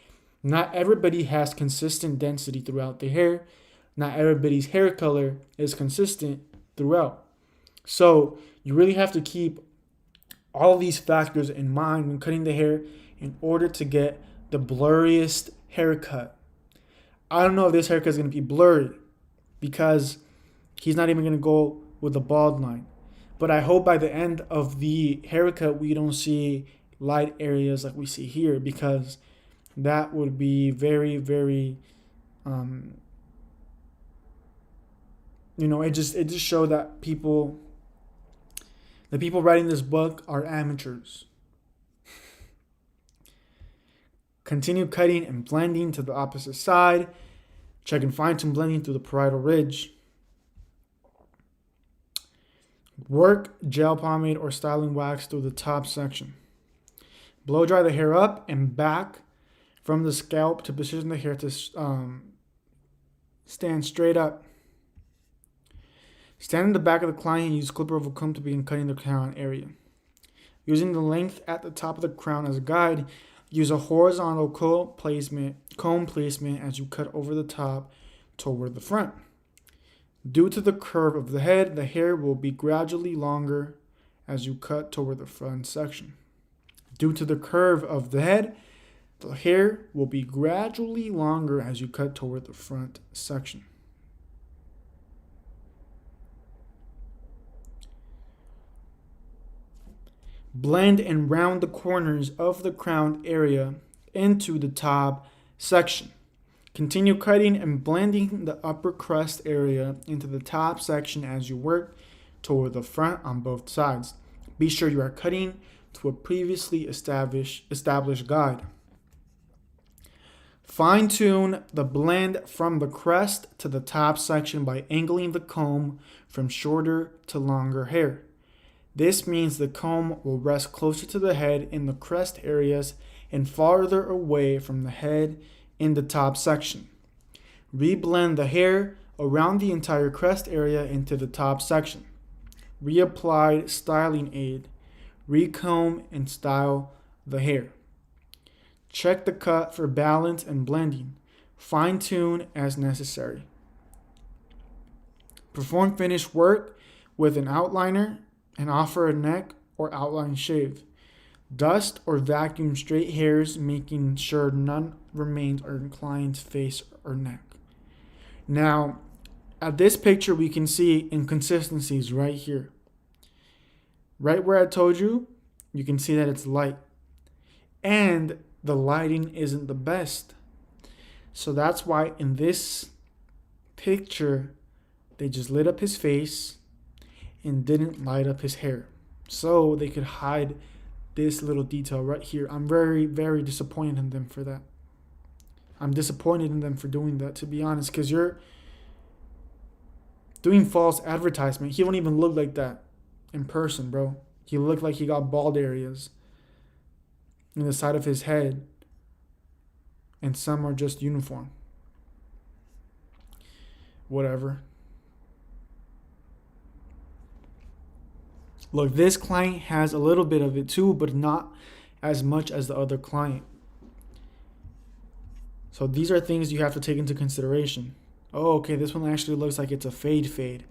Not everybody has consistent density throughout the hair. Not everybody's hair color is consistent throughout. So you really have to keep all these factors in mind when cutting the hair in order to get the blurriest haircut. I don't know if this haircut is going to be blurry because he's not even going to go with the bald line. But I hope by the end of the haircut we don't see light areas like we see here, because that would be very, very, it just show that the people writing this book are amateurs. Continue cutting and blending to the opposite side. Check and fine-tune blending through the parietal ridge. Work gel pomade or styling wax through the top section. Blow dry the hair up and back from the scalp to position the hair to stand straight up. Stand in the back of the client and use clipper over comb to begin cutting the crown area. Using the length at the top of the crown as a guide, use a horizontal comb placement as you cut over the top toward the front. Due to the curve of the head, the hair will be gradually longer as you cut toward the front section. Due to the curve of the head, the hair will be gradually longer as you cut toward the front section. Blend and round the corners of the crown area into the top section. Continue cutting and blending the upper crust area into the top section as you work toward the front on both sides. Be sure you are cutting to a previously established guide. Fine-tune the blend from the crest to the top section by angling the comb from shorter to longer hair. This means the comb will rest closer to the head in the crest areas and farther away from the head in the top section. Reblend the hair around the entire crest area into the top section. Reapply styling aid. Recomb and style the hair. Check the cut for balance and blending. Fine-tune as necessary. Perform finished work with an outliner and offer a neck or outline shave. Dust or vacuum straight hairs, making sure none remains on client's face or neck. Now, at this picture, we can see inconsistencies right here. Right where I told you, you can see that it's light. And the lighting isn't the best. So that's why in this picture, they just lit up his face and didn't light up his hair. So they could hide this little detail right here. I'm very, very disappointed in them for that. I'm disappointed in them for doing that, to be honest, because you're doing false advertisement. He don't even look like that in person, bro. He looked like he got bald areas in the side of his head, and some are just uniform. Whatever. Look, this client has a little bit of it too, but not as much as the other client. So these are things you have to take into consideration. Oh, okay, this one actually looks like it's a fade.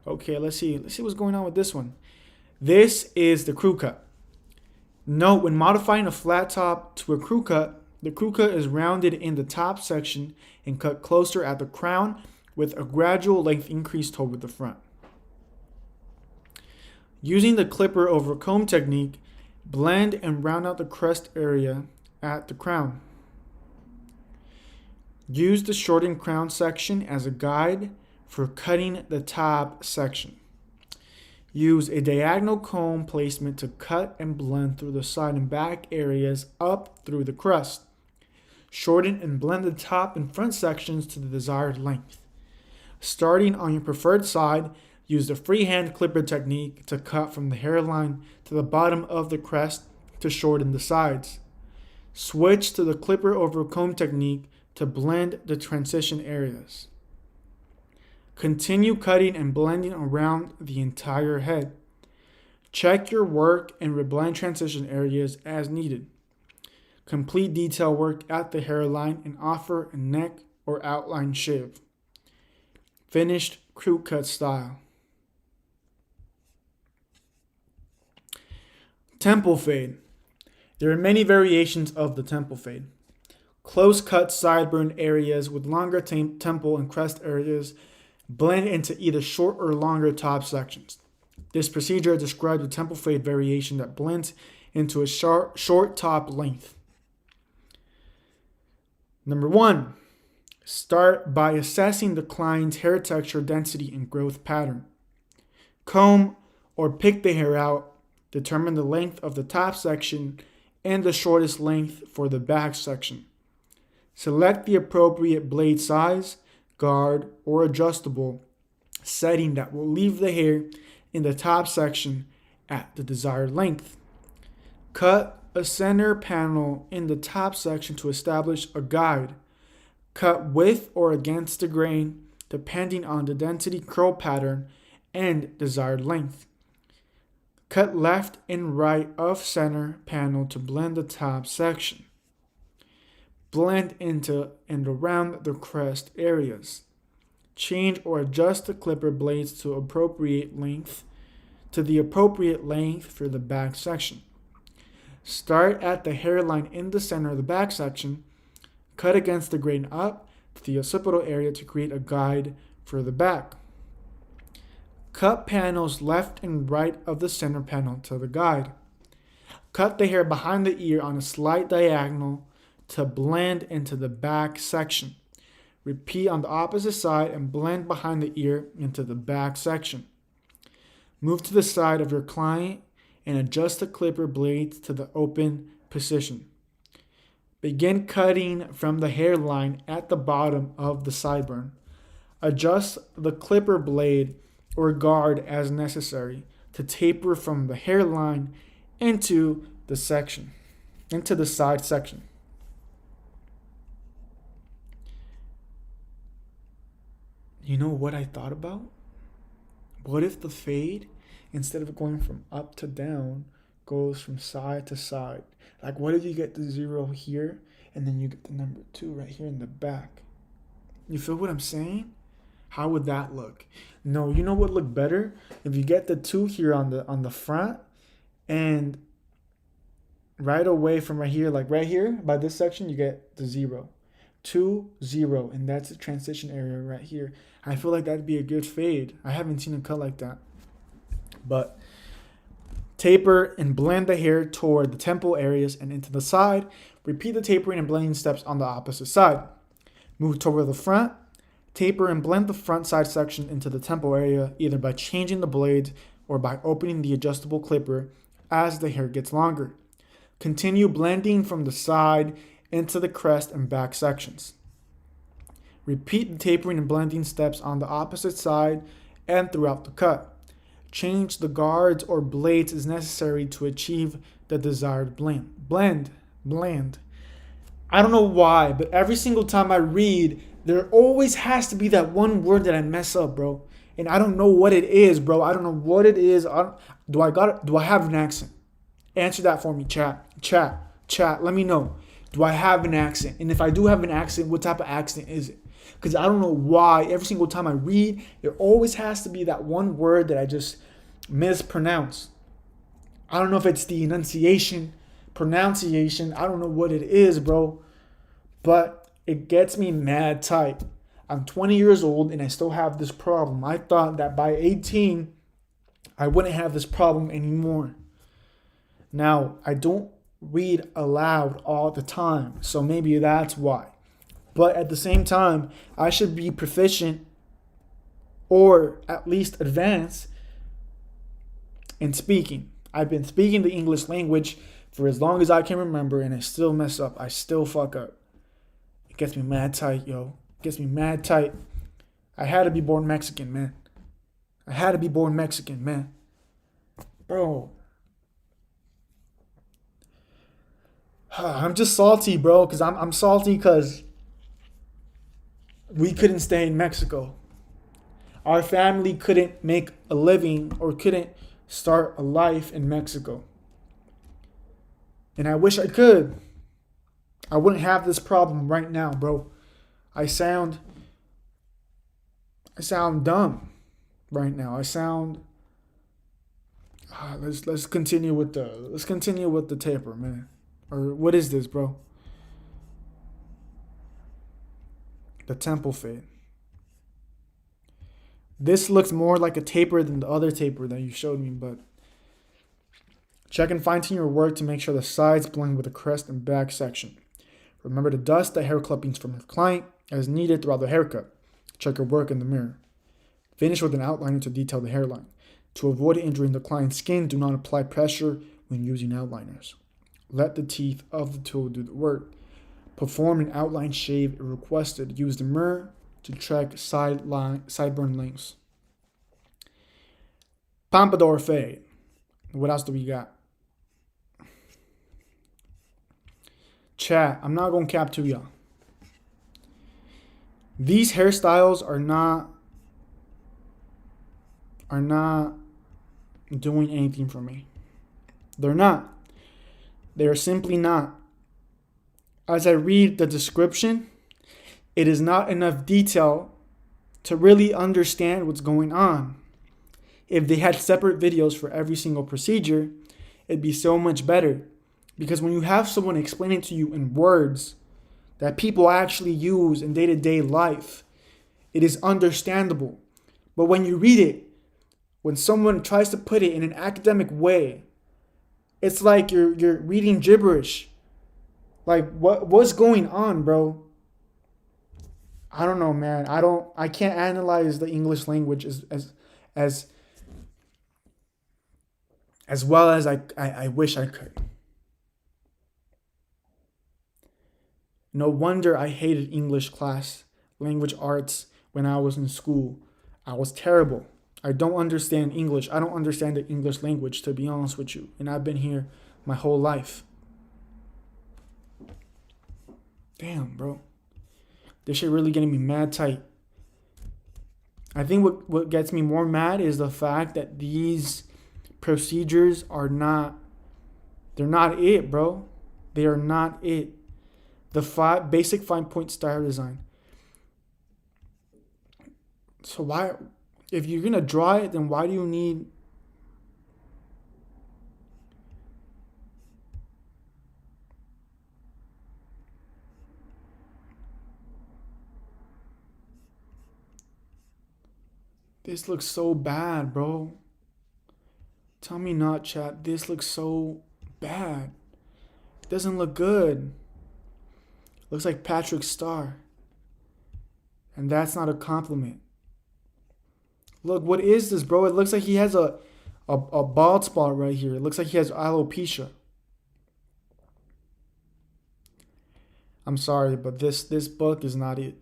Okay, let's see what's going on with this one. This is the crew cut. Note, when modifying a flat top to a crew cut, the crew cut is rounded in the top section and cut closer at the crown with a gradual length increase toward the front. Using the clipper over comb technique, blend and round out the crest area at the crown. Use the shortened crown section as a guide for cutting the top section. Use a diagonal comb placement to cut and blend through the side and back areas up through the crest. Shorten and blend the top and front sections to the desired length. Starting on your preferred side, use the freehand clipper technique to cut from the hairline to the bottom of the crest to shorten the sides. Switch to the clipper over comb technique to blend the transition areas. Continue cutting and blending around the entire head. Check your work and reblend transition areas as needed. Complete detail work at the hairline and offer a neck or outline shave. Finished crew cut style. Temple fade. There are many variations of the temple fade. Close cut sideburn areas with longer temple and crest areas blend into either short or longer top sections. This procedure describes a temple fade variation that blends into a short top length. Number 1, start by assessing the client's hair texture, density, and growth pattern. Comb or pick the hair out. Determine the length of the top section and the shortest length for the back section. Select the appropriate blade size, guard, or adjustable setting that will leave the hair in the top section at the desired length. Cut a center panel in the top section to establish a guide. Cut with or against the grain depending on the density, curl pattern, and desired length. Cut left and right of center panel to blend the top section. Blend into and around the crest areas. Change or adjust the clipper blades to the appropriate length for the back section. Start at the hairline in the center of the back section. Cut against the grain up to the occipital area to create a guide for the back. Cut panels left and right of the center panel to the guide. Cut the hair behind the ear on a slight diagonal to blend into the back section. Repeat on the opposite side and blend behind the ear into the back section. Move to the side of your client and adjust the clipper blades to the open position. Begin cutting from the hairline at the bottom of the sideburn. Adjust the clipper blade or guard as necessary to taper from the hairline into the side section. You know what I thought about? What if the fade, instead of going from up to down, goes from side to side? Like, what if you get the 0 here and then you get the number 2 right here in the back? You feel what I'm saying? How would that look? No, you know what would look better? If you get the 2 here on the front, and right away from right here, like right here by this section, you get the 0. 2, 0, and that's the transition area right here. I feel like that'd be a good fade. I haven't seen a cut like that. But taper and blend the hair toward the temple areas and into the side. Repeat the tapering and blending steps on the opposite side. Move toward the front. Taper and blend the front side section into the temple area, either by changing the blades or by opening the adjustable clipper as the hair gets longer. Continue blending from the side into the crest and back sections. Repeat the tapering and blending steps on the opposite side and throughout the cut. Change the guards or blades as necessary to achieve the desired blend. I don't know why, but every single time I read, there always has to be that one word that I mess up, bro. And I don't know what it is, bro. I don't know what it is. Do I have an accent? Answer that for me, chat. Let me know. Do I have an accent? And if I do have an accent, what type of accent is it? Because I don't know why every single time I read, there always has to be that one word that I just mispronounce. I don't know if it's the enunciation, pronunciation. I don't know what it is, bro. But it gets me mad tight. I'm 20 years old and I still have this problem. I thought that by 18, I wouldn't have this problem anymore. Now, I don't read aloud all the time, so maybe that's why. But at the same time, I should be proficient or at least advanced in speaking. I've been speaking the English language for as long as I can remember, and I still mess up. I still fuck up. It gets me mad tight, yo. It gets me mad tight. I had to be born Mexican, man. Bro. I'm just salty, bro, because I'm salty because we couldn't stay in Mexico. Our family couldn't make a living or couldn't start a life in Mexico. And I wish I could. I wouldn't have this problem right now, bro. I sound dumb right now. Let's continue with the taper, man. Or what is this, bro? The temple fade. This looks more like a taper than the other taper that you showed me, but check and fine-tune your work to make sure the sides blend with the crest and back section. Remember to dust the hair clippings from your client as needed throughout the haircut. Check your work in the mirror. Finish with an outliner to detail the hairline. To avoid injuring the client's skin, do not apply pressure when using outliners. Let the teeth of the tool do the work. Perform an outline shave if requested. Use the mirror to check sideburn lengths. Pompadour fade. What else do we got? Chat, I'm not going to cap to y'all. These hairstyles are not doing anything for me. They're not. They're simply not. As I read the description, it is not enough detail to really understand what's going on. If they had separate videos for every single procedure, it'd be so much better. Because when you have someone explaining to you in words that people actually use in day-to-day life, it is understandable. But when you read it, when someone tries to put it in an academic way, It's like you're reading gibberish. Like what's going on, bro? I don't know, man. I can't analyze the English language as as well as I wish I could. No wonder I hated English class, language arts when I was in school. I was terrible. I don't understand English. I don't understand the English language, to be honest with you. And I've been here my whole life. Damn, bro. This shit really getting me mad tight. I think what gets me more mad is the fact that these procedures are not, they're not it, bro. They are not it. The basic 5-point star design. So why, if you're gonna draw it, then why do you need? This looks so bad, bro. Tell me not, chat. This looks so bad. It doesn't look good. Looks like Patrick Star. And that's not a compliment. Look, what is this, bro? It looks like he has a bald spot right here. It looks like he has alopecia. I'm sorry, but this book is not it.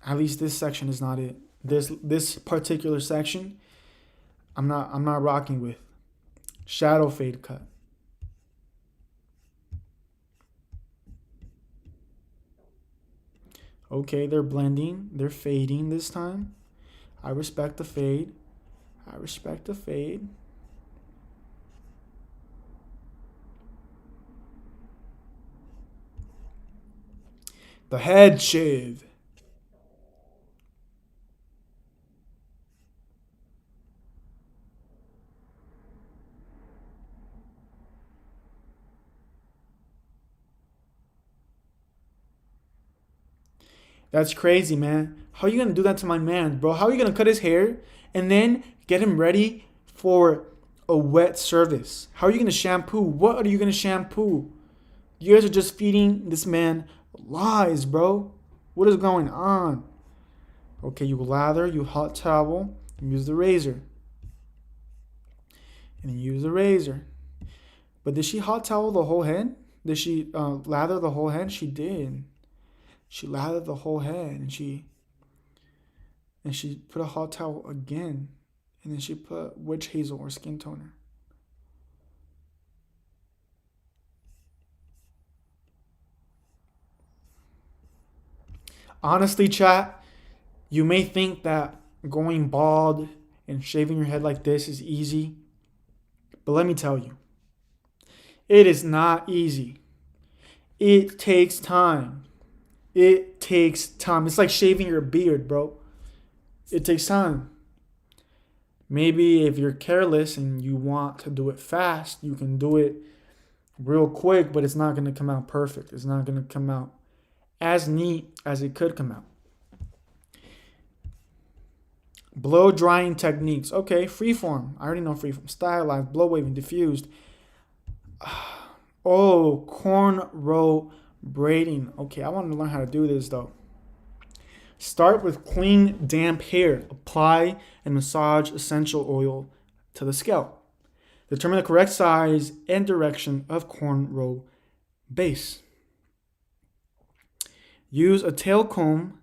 At least this section is not it. This particular section, I'm not rocking with. Shadow fade cut. Okay, they're blending. They're fading this time. I respect the fade. I respect the fade. The head shave. That's crazy, man. How are you gonna do that to my man, bro? How are you gonna cut his hair and then get him ready for a wet service? How are you gonna shampoo? What are you gonna shampoo? You guys are just feeding this man lies, bro. What is going on? Okay, you lather, you hot towel, and use the razor. And use the razor. But did she hot towel the whole head? Did she lather the whole head? She did. She lathered the whole head, and she put a hot towel again, and then she put witch hazel or skin toner. Honestly, chat, you may think that going bald and shaving your head like this is easy, but let me tell you, it is not easy. It takes time. It takes time. It's like shaving your beard, bro. It takes time. Maybe if you're careless and you want to do it fast, you can do it real quick, but it's not going to come out perfect. It's not going to come out as neat as it could come out. Blow drying techniques. Okay, freeform. I already know freeform. Stylized, blow waving, diffused. Oh, cornrow braiding. Okay, I want to learn how to do this though. Start with clean, damp hair. Apply and massage essential oil to the scalp. Determine the correct size and direction of cornrow base. Use a tail comb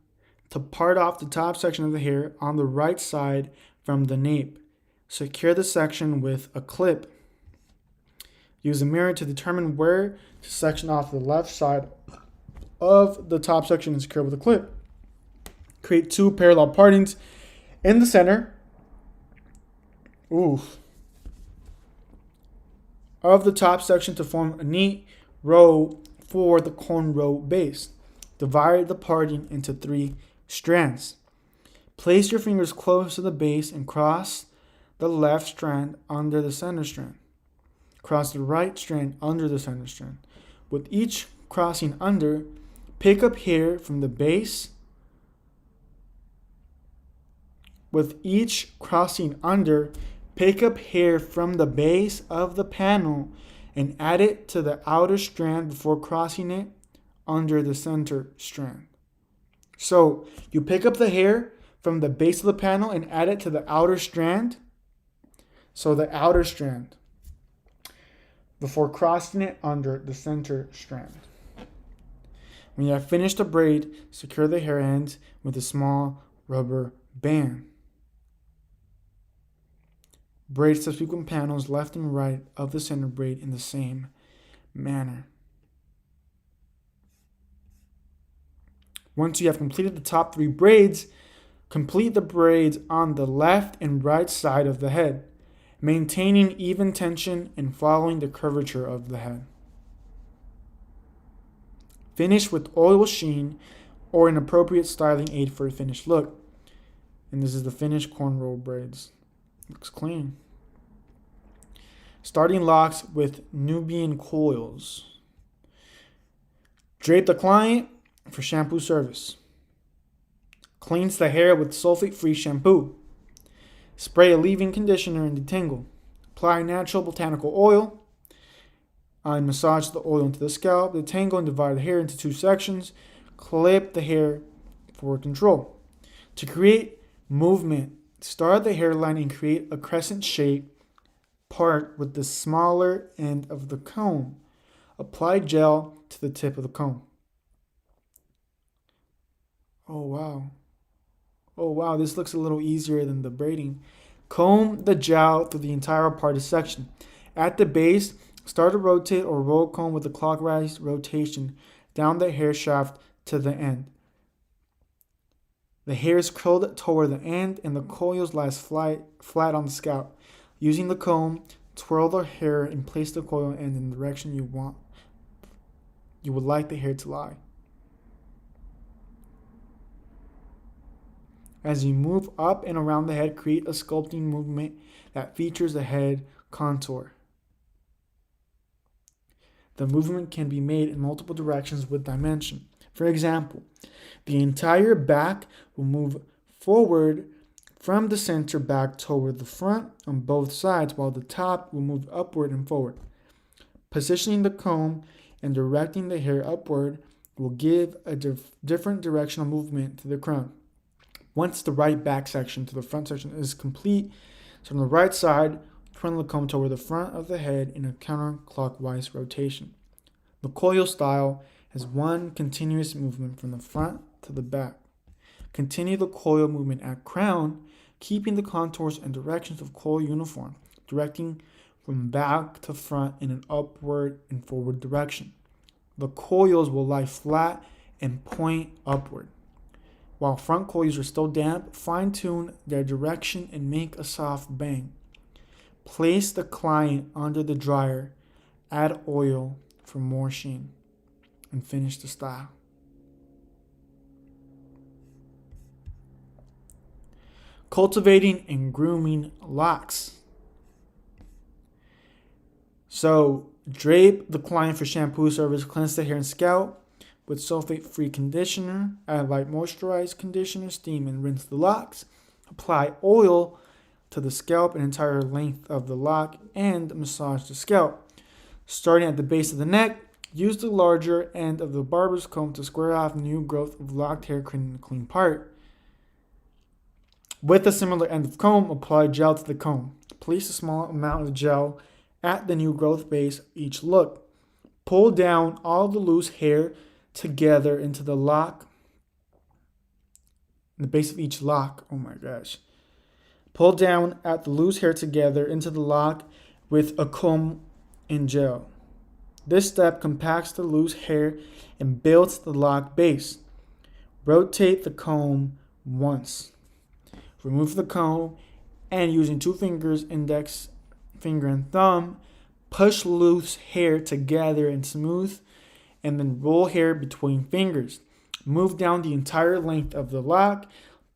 to part off the top section of the hair on the right side from the nape. Secure the section with a clip. Use a mirror to determine where to section off the left side of the top section and secure with a clip. Create 2 parallel partings in the center of the top section to form a neat row for the cornrow base. Divide the parting into 3 strands. Place your fingers close to the base and cross the left strand under the center strand. Cross the right strand under the center strand. With each crossing under, pick up hair from the base. With each crossing under, pick up hair from the base of the panel and add it to the outer strand before crossing it under the center strand. So you pick up the hair from the base of the panel and add it to the outer strand. So the outer strand before crossing it under the center strand. When you have finished the braid, secure the hair ends with a small rubber band. Braid subsequent panels left and right of the center braid in the same manner. Once you have completed the top 3 braids, complete the braids on the left and right side of the head, maintaining even tension and following the curvature of the head. Finish with oil sheen or an appropriate styling aid for a finished look. And this is the finished cornrow braids. Looks clean. Starting locks with Nubian coils. Drape the client for shampoo service. Cleans the hair with sulfate-free shampoo. Spray a leave-in conditioner and detangle. Apply natural botanical oil. And massage the oil into the scalp. Detangle and divide the hair into 2 sections. Clip the hair for control. To create movement, start the hairline and create a crescent shape part with the smaller end of the comb. Apply gel to the tip of the comb. Oh wow, this looks a little easier than the braiding. Comb the gel through the entire parted section. At the base, start to rotate or roll comb with a clockwise rotation down the hair shaft to the end. The hair is curled toward the end and the coils lie flat on the scalp. Using the comb, twirl the hair and place the coil end in the direction you would like the hair to lie. As you move up and around the head, create a sculpting movement that features the head contour. The movement can be made in multiple directions with dimension. For example, the entire back will move forward from the center back toward the front on both sides, while the top will move upward and forward. Positioning the comb and directing the hair upward will give a different directional movement to the crown. Once the right back section to the front section is complete, so on the right side, turn the comb toward the front of the head in a counterclockwise rotation. The coil style has one continuous movement from the front to the back. Continue the coil movement at crown, keeping the contours and directions of coil uniform, directing from back to front in an upward and forward direction. The coils will lie flat and point upward. While front coils are still damp, fine-tune their direction and make a soft bang. Place the client under the dryer, add oil for more sheen, and finish the style. Cultivating and grooming locks. So, drape the client for shampoo service, cleanse the hair and scalp with sulfate-free conditioner, add light moisturized conditioner, steam and rinse the locks. Apply oil to the scalp and entire length of the lock and massage the scalp. Starting at the base of the neck, use the larger end of the barber's comb to square off new growth of locked hair, creating a clean part. With a similar end of comb, apply gel to the comb. Place a small amount of gel at the new growth base of each look. Pull down all the loose hair together into the lock, the base of each lock. Oh my gosh. Pull down at the loose hair together into the lock with a comb and gel. This step compacts the loose hair and builds the lock base. Rotate the comb once. Remove the comb and using 2 fingers, index finger and thumb, push loose hair together and smooth, and then roll hair between fingers. Move down the entire length of the lock,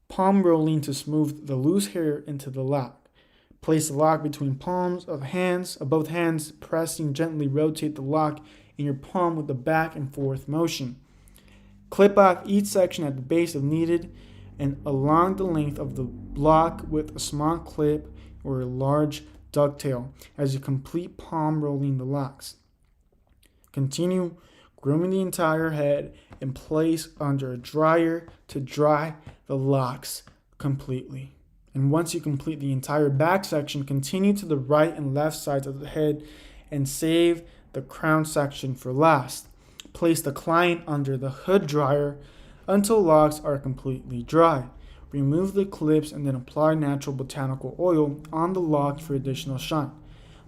palm rolling to smooth the loose hair into the lock. Place the lock between palms of both hands, pressing gently rotate the lock in your palm with the back and forth motion. Clip off each section at the base if needed and along the length of the block with a small clip or a large ducktail as you complete palm rolling the locks. Continue grooming the entire head and place under a dryer to dry the locks completely. And once you complete the entire back section, continue to the right and left sides of the head and save the crown section for last. Place the client under the hood dryer until locks are completely dry. Remove the clips and then apply natural botanical oil on the locks for additional shine.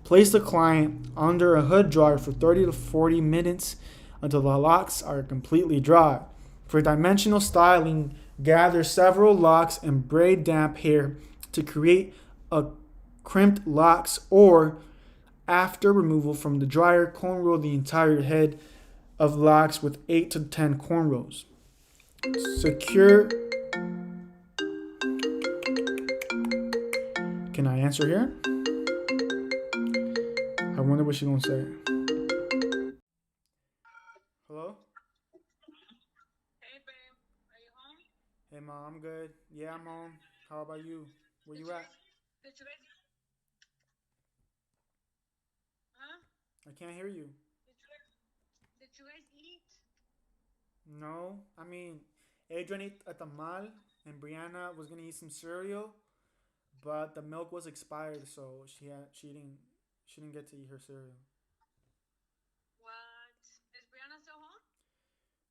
Place the client under a hood dryer for 30 to 40 minutes until the locks are completely dry. For dimensional styling, gather several locks and braid damp hair to create a crimped locks, or after removal from the dryer, cornrow the entire head of locks with 8 to 10 cornrows. Secure. Can I answer here? I wonder what she's gonna say. Hello? Hey mom, I'm good. Yeah, I'm home. How about you? Where you at? I can't hear you. No, I mean, Adrian ate a tamal and Brianna was gonna eat some cereal, but the milk was expired, so she didn't get to eat her cereal.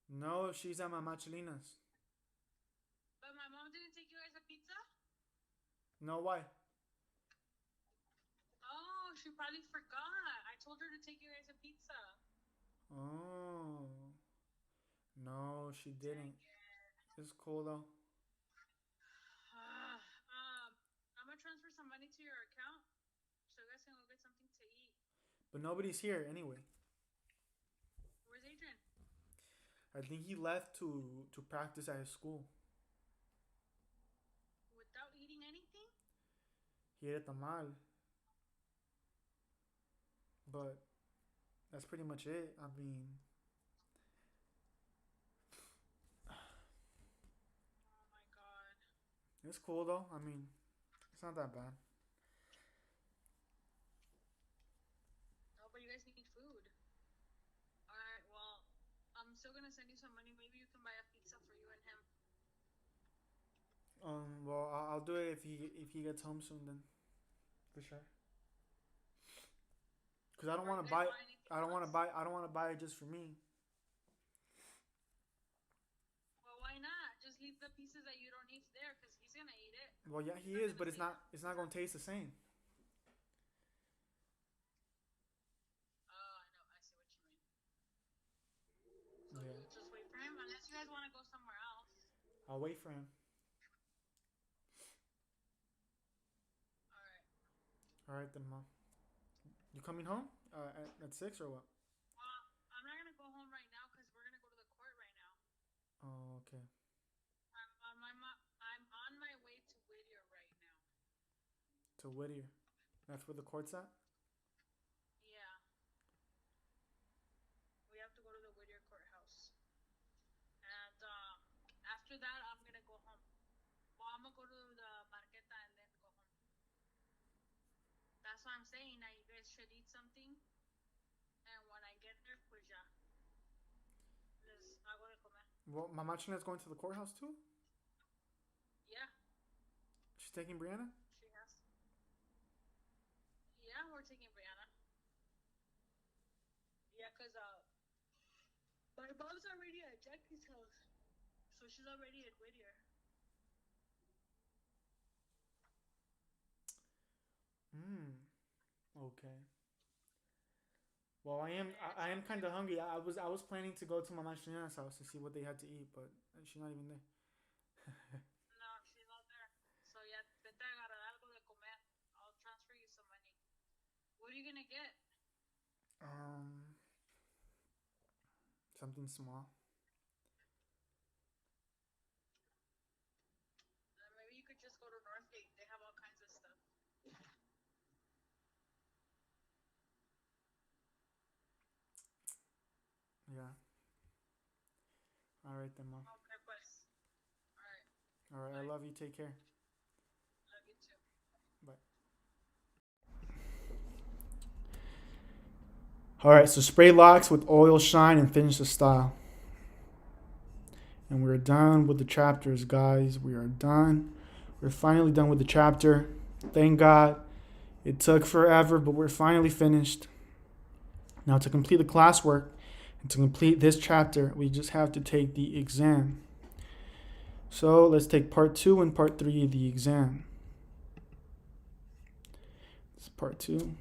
No, she's at Mama Chelina's. No, why? Oh, no, she didn't. It's cool though. But nobody's here anyway. I think he left to practice at his school. He ate a tamal, but that's pretty much it. I mean, it's cool though. I mean, it's not that bad. Well, I'll do it if he gets home soon then, for sure. Cause I don't want to buy. I don't want to buy. I don't want to buy it just for me. Well, yeah, he is, but it's not. It's not gonna taste the same. Yeah, I'll wait for him. All right then, mom. You coming home? At 6 or what? Oh, okay. To Whittier. That's where the court's at. Well, Mama China's going to the courthouse too. She's taking Brianna. Hmm. Okay. Well, I am kind of hungry. I was planning to go to Mama China's house to see what they had to eat, but she's not even there. Um, Something small. Yeah. All right then, mom. All right. I love you. Take care. Bye. Alright, so spray locks with oil, shine, and finish the style. And we're done with the chapters, guys. We are done. We're finally done with the chapter. Thank God. It took forever, but we're finally finished. Now to complete the classwork and to complete this chapter, we just have to take the exam. So let's take part 2 and part 3 of the exam. This is part 2.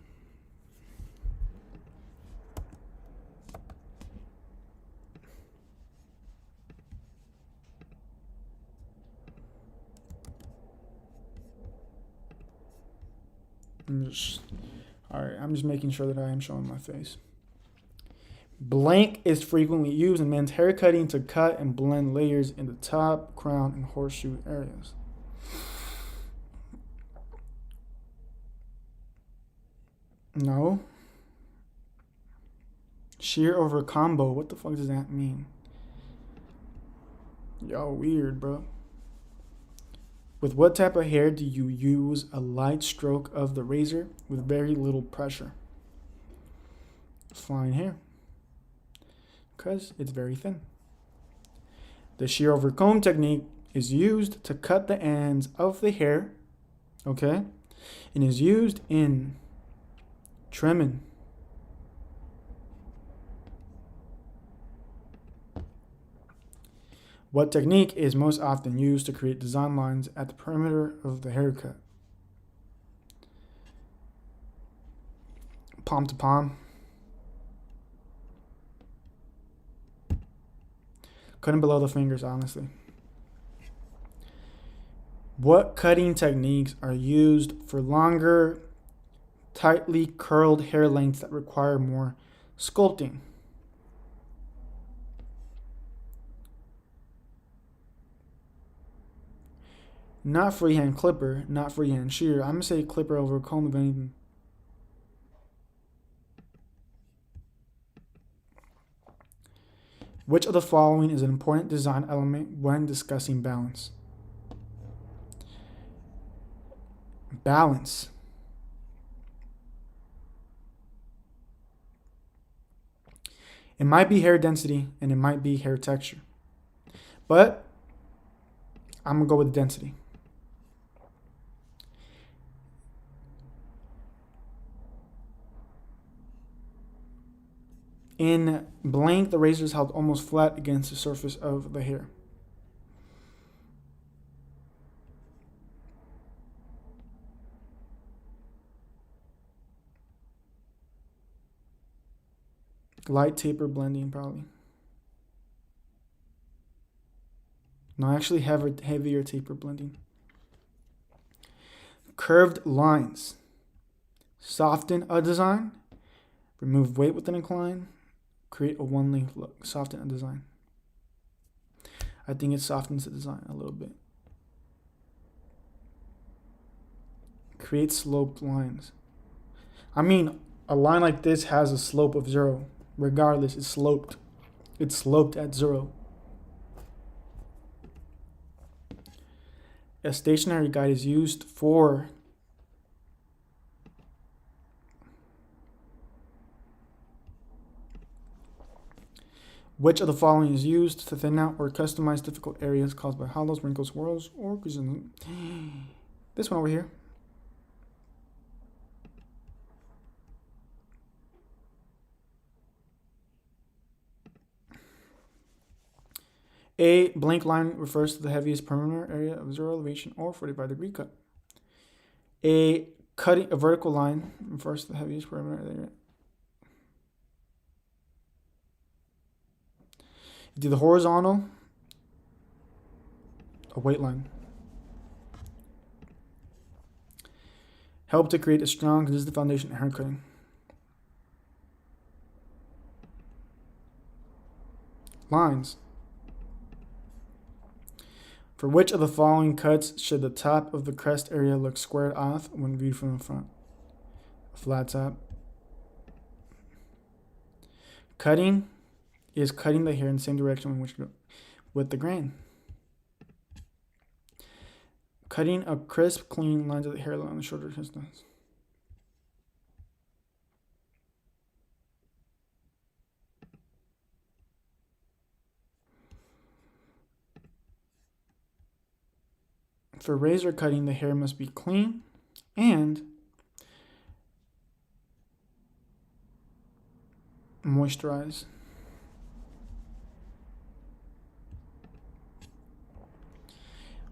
I'm just making sure that I am showing my face. Blank is frequently used in men's haircutting to cut and blend layers in the top, crown, and horseshoe areas. No. Shear over combo. What the fuck does that mean? Y'all weird, bro. With what type of hair do you use a light stroke of the razor with very little pressure? Fine hair. Because it's very thin. The shear over comb technique is used to cut the ends of the hair, okay? And is used in trimming. What technique is most often used to create design lines at the perimeter of the haircut? Palm to palm. Cutting below the fingers, honestly. What cutting techniques are used for longer, tightly curled hair lengths that require more sculpting? Not freehand clipper, not freehand shear. I'm going to say clipper over comb if anything. Which of the following is an important design element when discussing balance? Balance. It might be hair density and it might be hair texture. But I'm going to go with density. In blank, the razor is held almost flat against the surface of the hair. Light taper blending, probably. No, actually heavier taper blending. Curved lines. Soften a design. Remove weight with an incline. Create a one length look. Soften a design. I think it softens the design a little bit. Create sloped lines. I mean, a line like this has a slope of 0. Regardless, it's sloped. It's sloped at 0. A stationary guide is used for which of the following is used to thin out or customize difficult areas caused by hollows, wrinkles, swirls, or this one over here. A blank line refers to the heaviest perimeter area of 0 elevation or 45-degree cut. A vertical line refers to the heaviest perimeter area. Do the horizontal, a weight line. Help to create a strong, consistent foundation in haircutting. Lines. For which of the following cuts should the top of the crest area look squared off when viewed from the front? A flat top. Cutting is cutting the hair in the same direction in which with the grain. Cutting a crisp, clean lines of the hairline on the shoulder distance. For razor cutting, the hair must be clean and moisturized.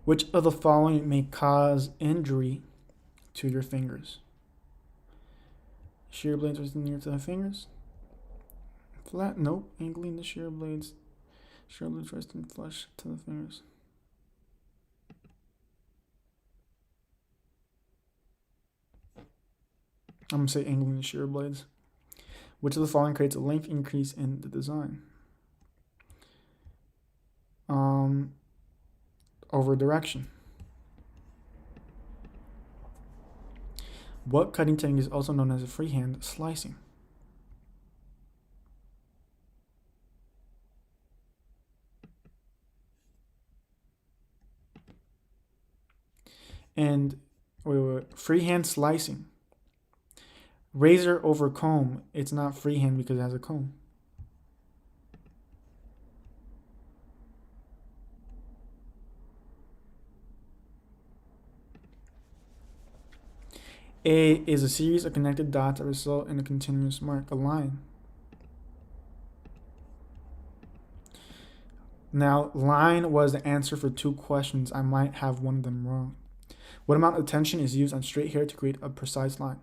Which of the following may cause injury to your fingers? Shear blades are near to the fingers. Flat, nope. Angling the shear blades. Shear blades resting flush to the fingers. I'm going to say angling the shear blades. Which of the following creates a length increase in the design? Over direction. What cutting technique is also known as a freehand slicing? And freehand slicing. Razor over comb. It's not freehand because it has a comb. A is a series of connected dots that result in a continuous mark, a line. Now, line was the answer for 2 questions. I might have one of them wrong. What amount of tension is used on straight hair to create a precise line?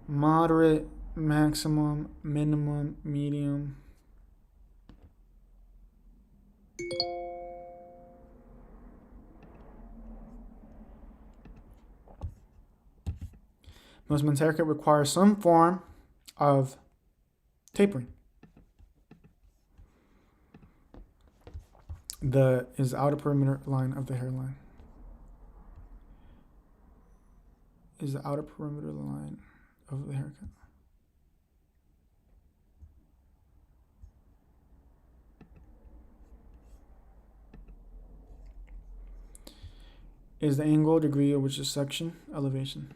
Moderate, maximum, minimum, medium. Most men's haircut requires some form of tapering. Is the outer perimeter line of the hairline. Is the outer perimeter line of the haircut. Is the angle degree of which is section elevation.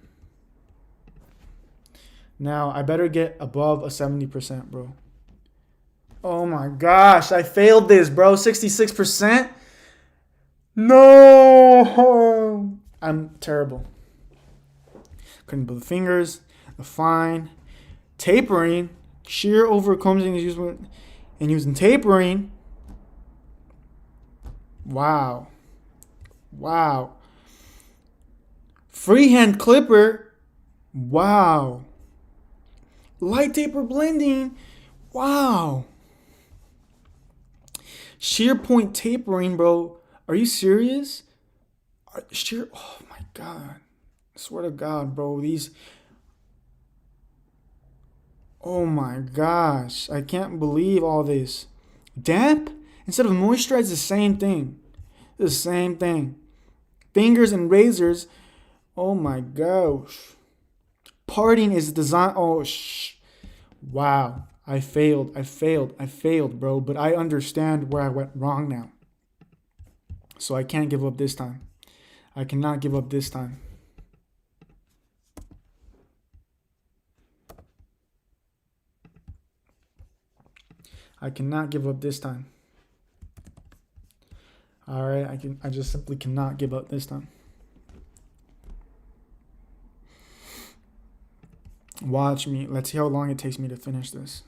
Now, I better get above a 70%, bro. Oh my gosh, I failed this, bro. 66%? No! I'm terrible. Couldn't put the fingers, the fine, tapering, shear over combs and using tapering. Wow. Freehand clipper. Wow. Light taper blending. Wow. Shear point tapering, bro. Are you serious? Oh my God. I swear to God, bro. Oh my gosh. I can't believe all this. Damp instead of moisturize, the same thing. The same thing. Fingers and razors. Oh my gosh. Parting is design. Wow. I failed, bro. But I understand where I went wrong now. So I can't give up this time. I cannot give up this time. I cannot give up this time. All right, I just simply cannot give up this time. Watch me. Let's see how long it takes me to finish this.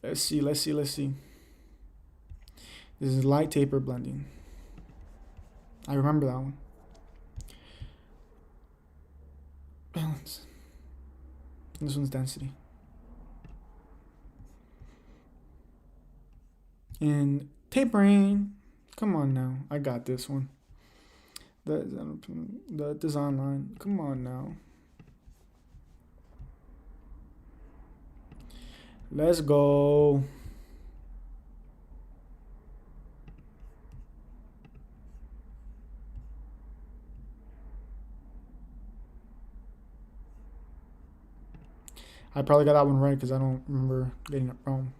Let's see. This is light taper blending. I remember that one. Balance. This one's density. And tapering. Come on now. I got this one. The design line. Come on now. Let's go. I probably got that one right because I don't remember getting it wrong.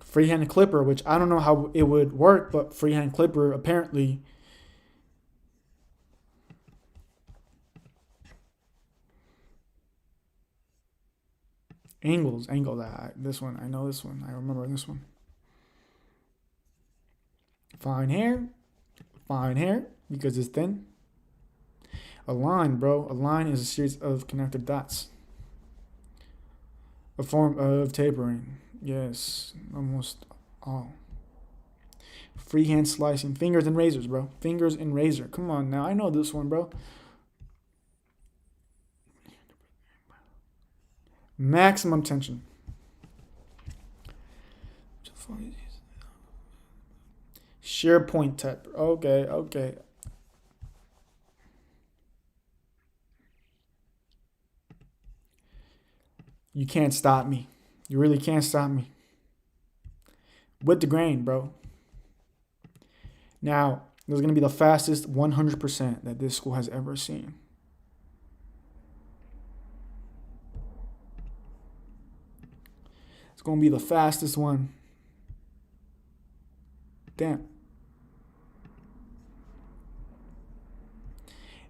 Freehand clipper, which I don't know how it would work, but freehand clipper apparently Angles. This one, I know this one. I remember this one. Fine hair, because it's thin. A line, bro. A line is a series of connected dots. A form of tapering. Yes, almost all. Freehand slicing. Fingers and razors, bro. Fingers and razor. Come on now. I know this one, bro. Maximum tension. Shear point taper. Okay. You can't stop me. You really can't stop me. With the grain, bro. Now, this is going to be the fastest 100% that this school has ever seen. It's going to be the fastest one. Damn.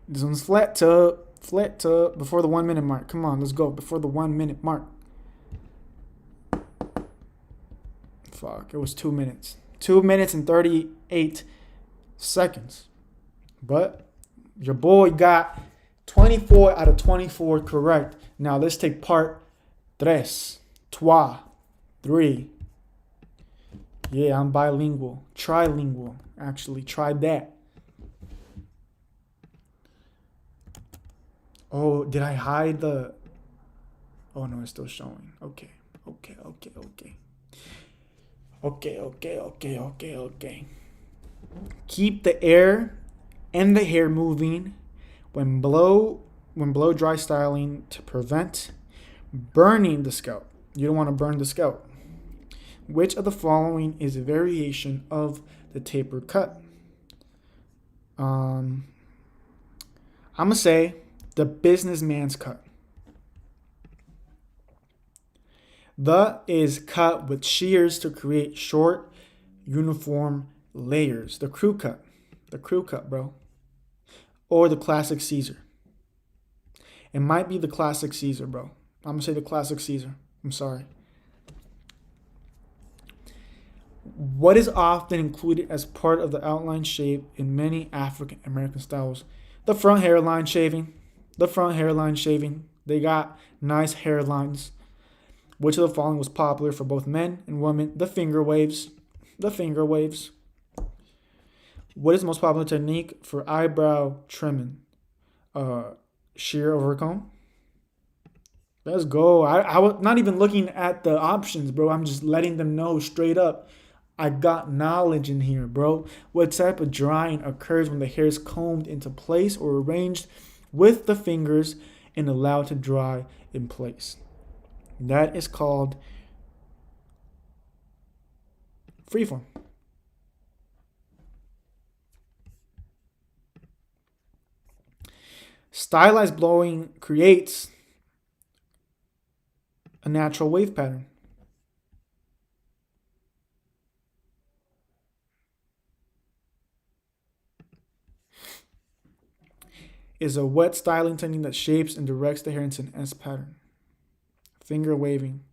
This one's flat tub before the 1 minute mark. Come on, let's go before the 1 minute mark. Fuck, it was 2 minutes. 2 minutes and 38 seconds. But your boy got 24 out of 24 correct. Now let's take part 3. 3. Yeah, I'm bilingual. Trilingual, actually. Try that. Oh, did I hide the... Oh, no, it's still showing. Okay. Keep the air and the hair moving when blow dry styling to prevent burning the scalp. You don't want to burn the scalp. Which of the following is a variation of the taper cut? I'm going to say the businessman's cut. The is cut with shears to create short, uniform layers. The crew cut, bro. Or the classic Caesar. It might be the classic Caesar, bro. I'm going to say the classic Caesar. I'm sorry. What is often included as part of the outline shape in many African American styles? The front hairline shaving. They got nice hairlines. Which of the following was popular for both men and women? The finger waves. What is the most popular technique for eyebrow trimming? Shear over comb. Let's go. I was not even looking at the options, bro. I'm just letting them know straight up. I got knowledge in here, bro. What type of drying occurs when the hair is combed into place or arranged with the fingers and allowed to dry in place? That is called freeform. Stylized blowing creates a natural wave pattern. Is a wet styling technique that shapes and directs the hair into an S pattern. Finger waving.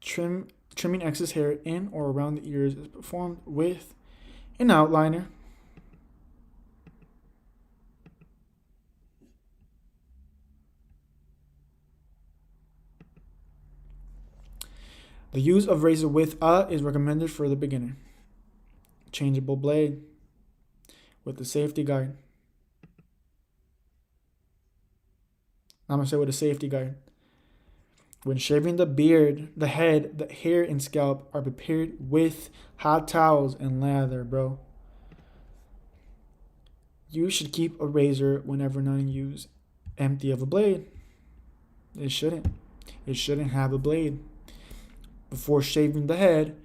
Trimming excess hair in or around the ears is performed with an outliner. The use of razor with is recommended for the beginner. Changeable blade with the safety guide. I'm going to say with a safety guide. When shaving the beard, the head, the hair, and scalp are prepared with hot towels and lather, bro. You should keep a razor whenever not in use empty of a blade. It shouldn't have a blade. Before shaving the head,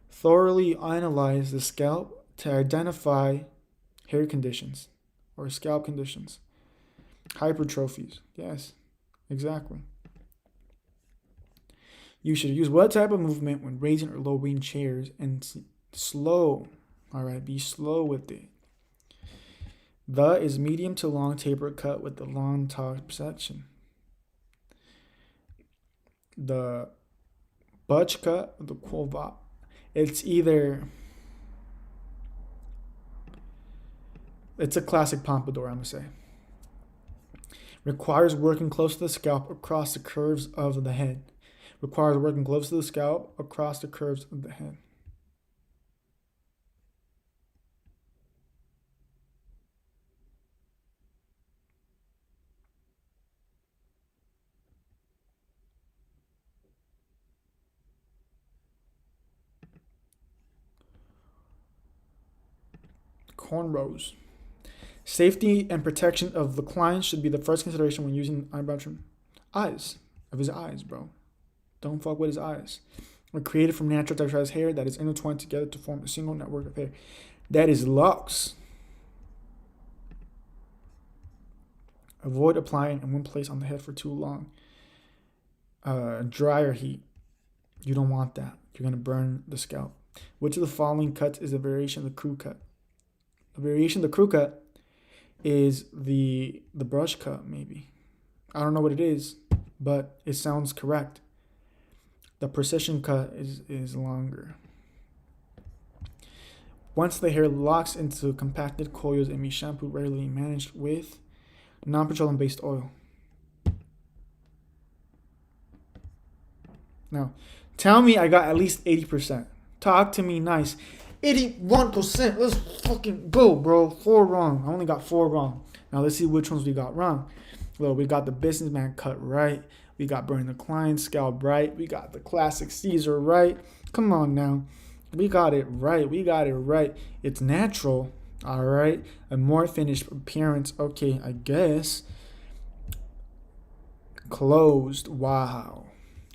thoroughly analyze the scalp to identify hair conditions or scalp conditions. Hypertrophies. Yes, exactly. You should use what type of movement when raising or lowering chairs and slow. All right, be slow with it. The is medium to long taper cut with the long top section. The butch cut, the quovat. It's a classic pompadour, I'm gonna say. Requires working close to the scalp across the curves of the head. Requires working close to the scalp across the curves of the head. Cornrows. Safety and protection of the client should be the first consideration when using eyebrow trim. Eyes. Of his eyes, bro. Don't fuck with his eyes. We're created from natural texturized hair that is intertwined together to form a single network of hair. That is locks. Avoid applying in one place on the head for too long. Dry or heat. You don't want that. You're going to burn the scalp. Which of the following cuts is a variation of the crew cut? A variation of the crew cut is the brush cut, maybe. I don't know what it is, but it sounds correct. The precision cut is longer. Once the hair locks into compacted coils and be shampooed regularly, managed with non-petroleum based oil. Now, tell me I got at least 80%. Talk to me nice. 81%. Let's fucking go, bro. 4 wrong. I only got 4 wrong. Now let's see which ones we got wrong. Well, we got the businessman cut right. We got burn the client scalp right. We got the classic Caesar right. Come on now. We got it right. We got it right. It's natural. All right. A more finished appearance. Okay, I guess. Closed. Wow.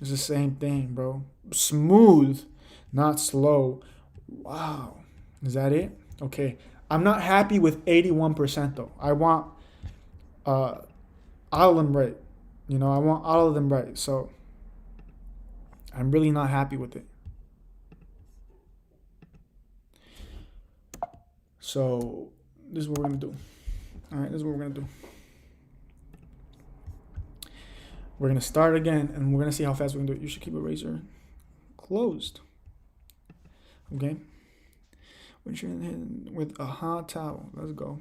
It's the same thing, bro. Smooth, not slow. Wow. Is that it? Okay. I'm not happy with 81% though. I want all of them right. You know, I want all of them right. So I'm really not happy with it. So this is what we're going to do. All right, this is what we're going to do. We're going to start again, and we're going to see how fast we can do it. You should keep a razor closed. Okay? With a hot towel. Let's go.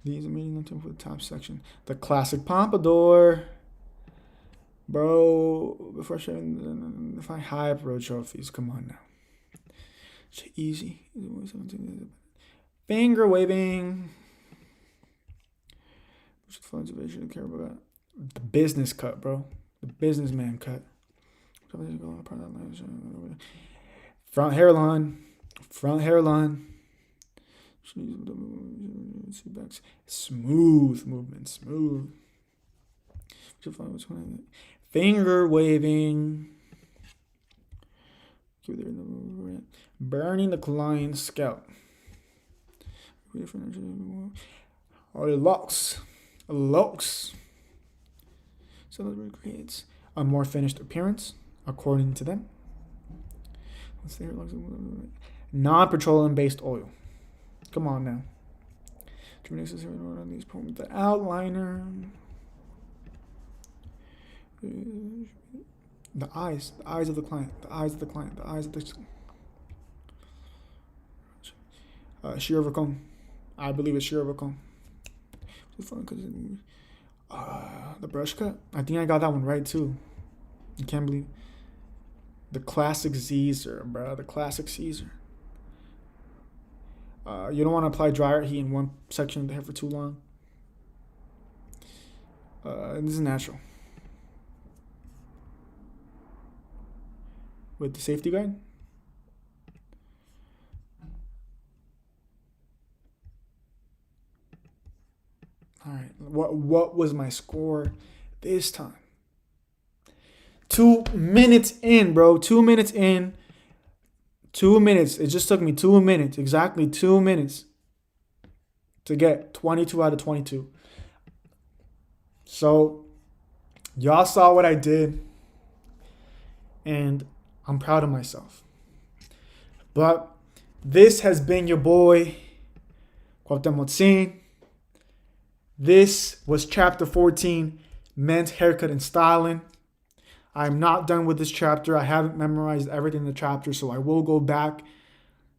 These are meeting them for the top section. The classic pompadour. Bro, before sharing the five high pro trophies. Come on now. Easy. Finger waving. The business cut, bro. The businessman cut. Front hairline. Front hairline. Smooth movement. Smooth. Finger waving. Burning the client's scalp. Locks. Locks. So that creates a more finished appearance, according to them. Non-petroleum based oil. Come on now. The outliner. The eyes of the client, the eyes of the client, the eyes of the shear of a comb. I believe it's shear of a comb. The brush cut. I think I got that one right too. I can't believe the classic Caesar, bro. The classic Caesar. You don't want to apply dryer heat in one section of the hair for too long. And this is natural. With the safety guide. All right. What was my score this time? 2 minutes in, bro. 2 minutes in. 2 minutes. It just took me 2 minutes. Exactly 2 minutes to get 22 out of 22. So, y'all saw what I did. And I'm proud of myself. But this has been your boy, Cuauhtémoc. This was chapter 14, men's haircut and styling. I'm not done with this chapter. I haven't memorized everything in the chapter, so I will go back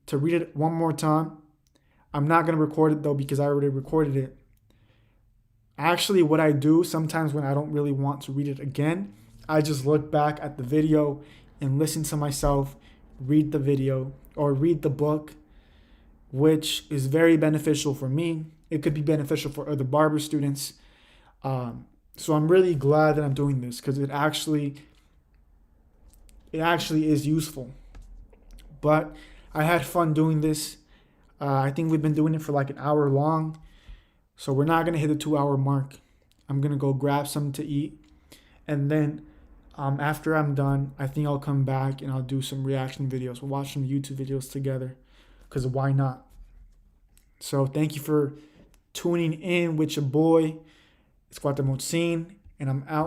to read it one more time. I'm not going to record it though because I already recorded it. Actually, what I do sometimes when I don't really want to read it again, I just look back at the video and listen to myself read the video or read the book, which is very beneficial for me. It could be beneficial for other barber students. So I'm really glad that I'm doing this because it actually is useful. But I had fun doing this. I think we've been doing it for like an hour long. So we're not going to hit the 2-hour mark. I'm going to go grab something to eat. And then after I'm done, I think I'll come back and I'll do some reaction videos. We'll watch some YouTube videos together because why not? So thank you for tuning in with your boy. It's Cuauhtémoc, and I'm out.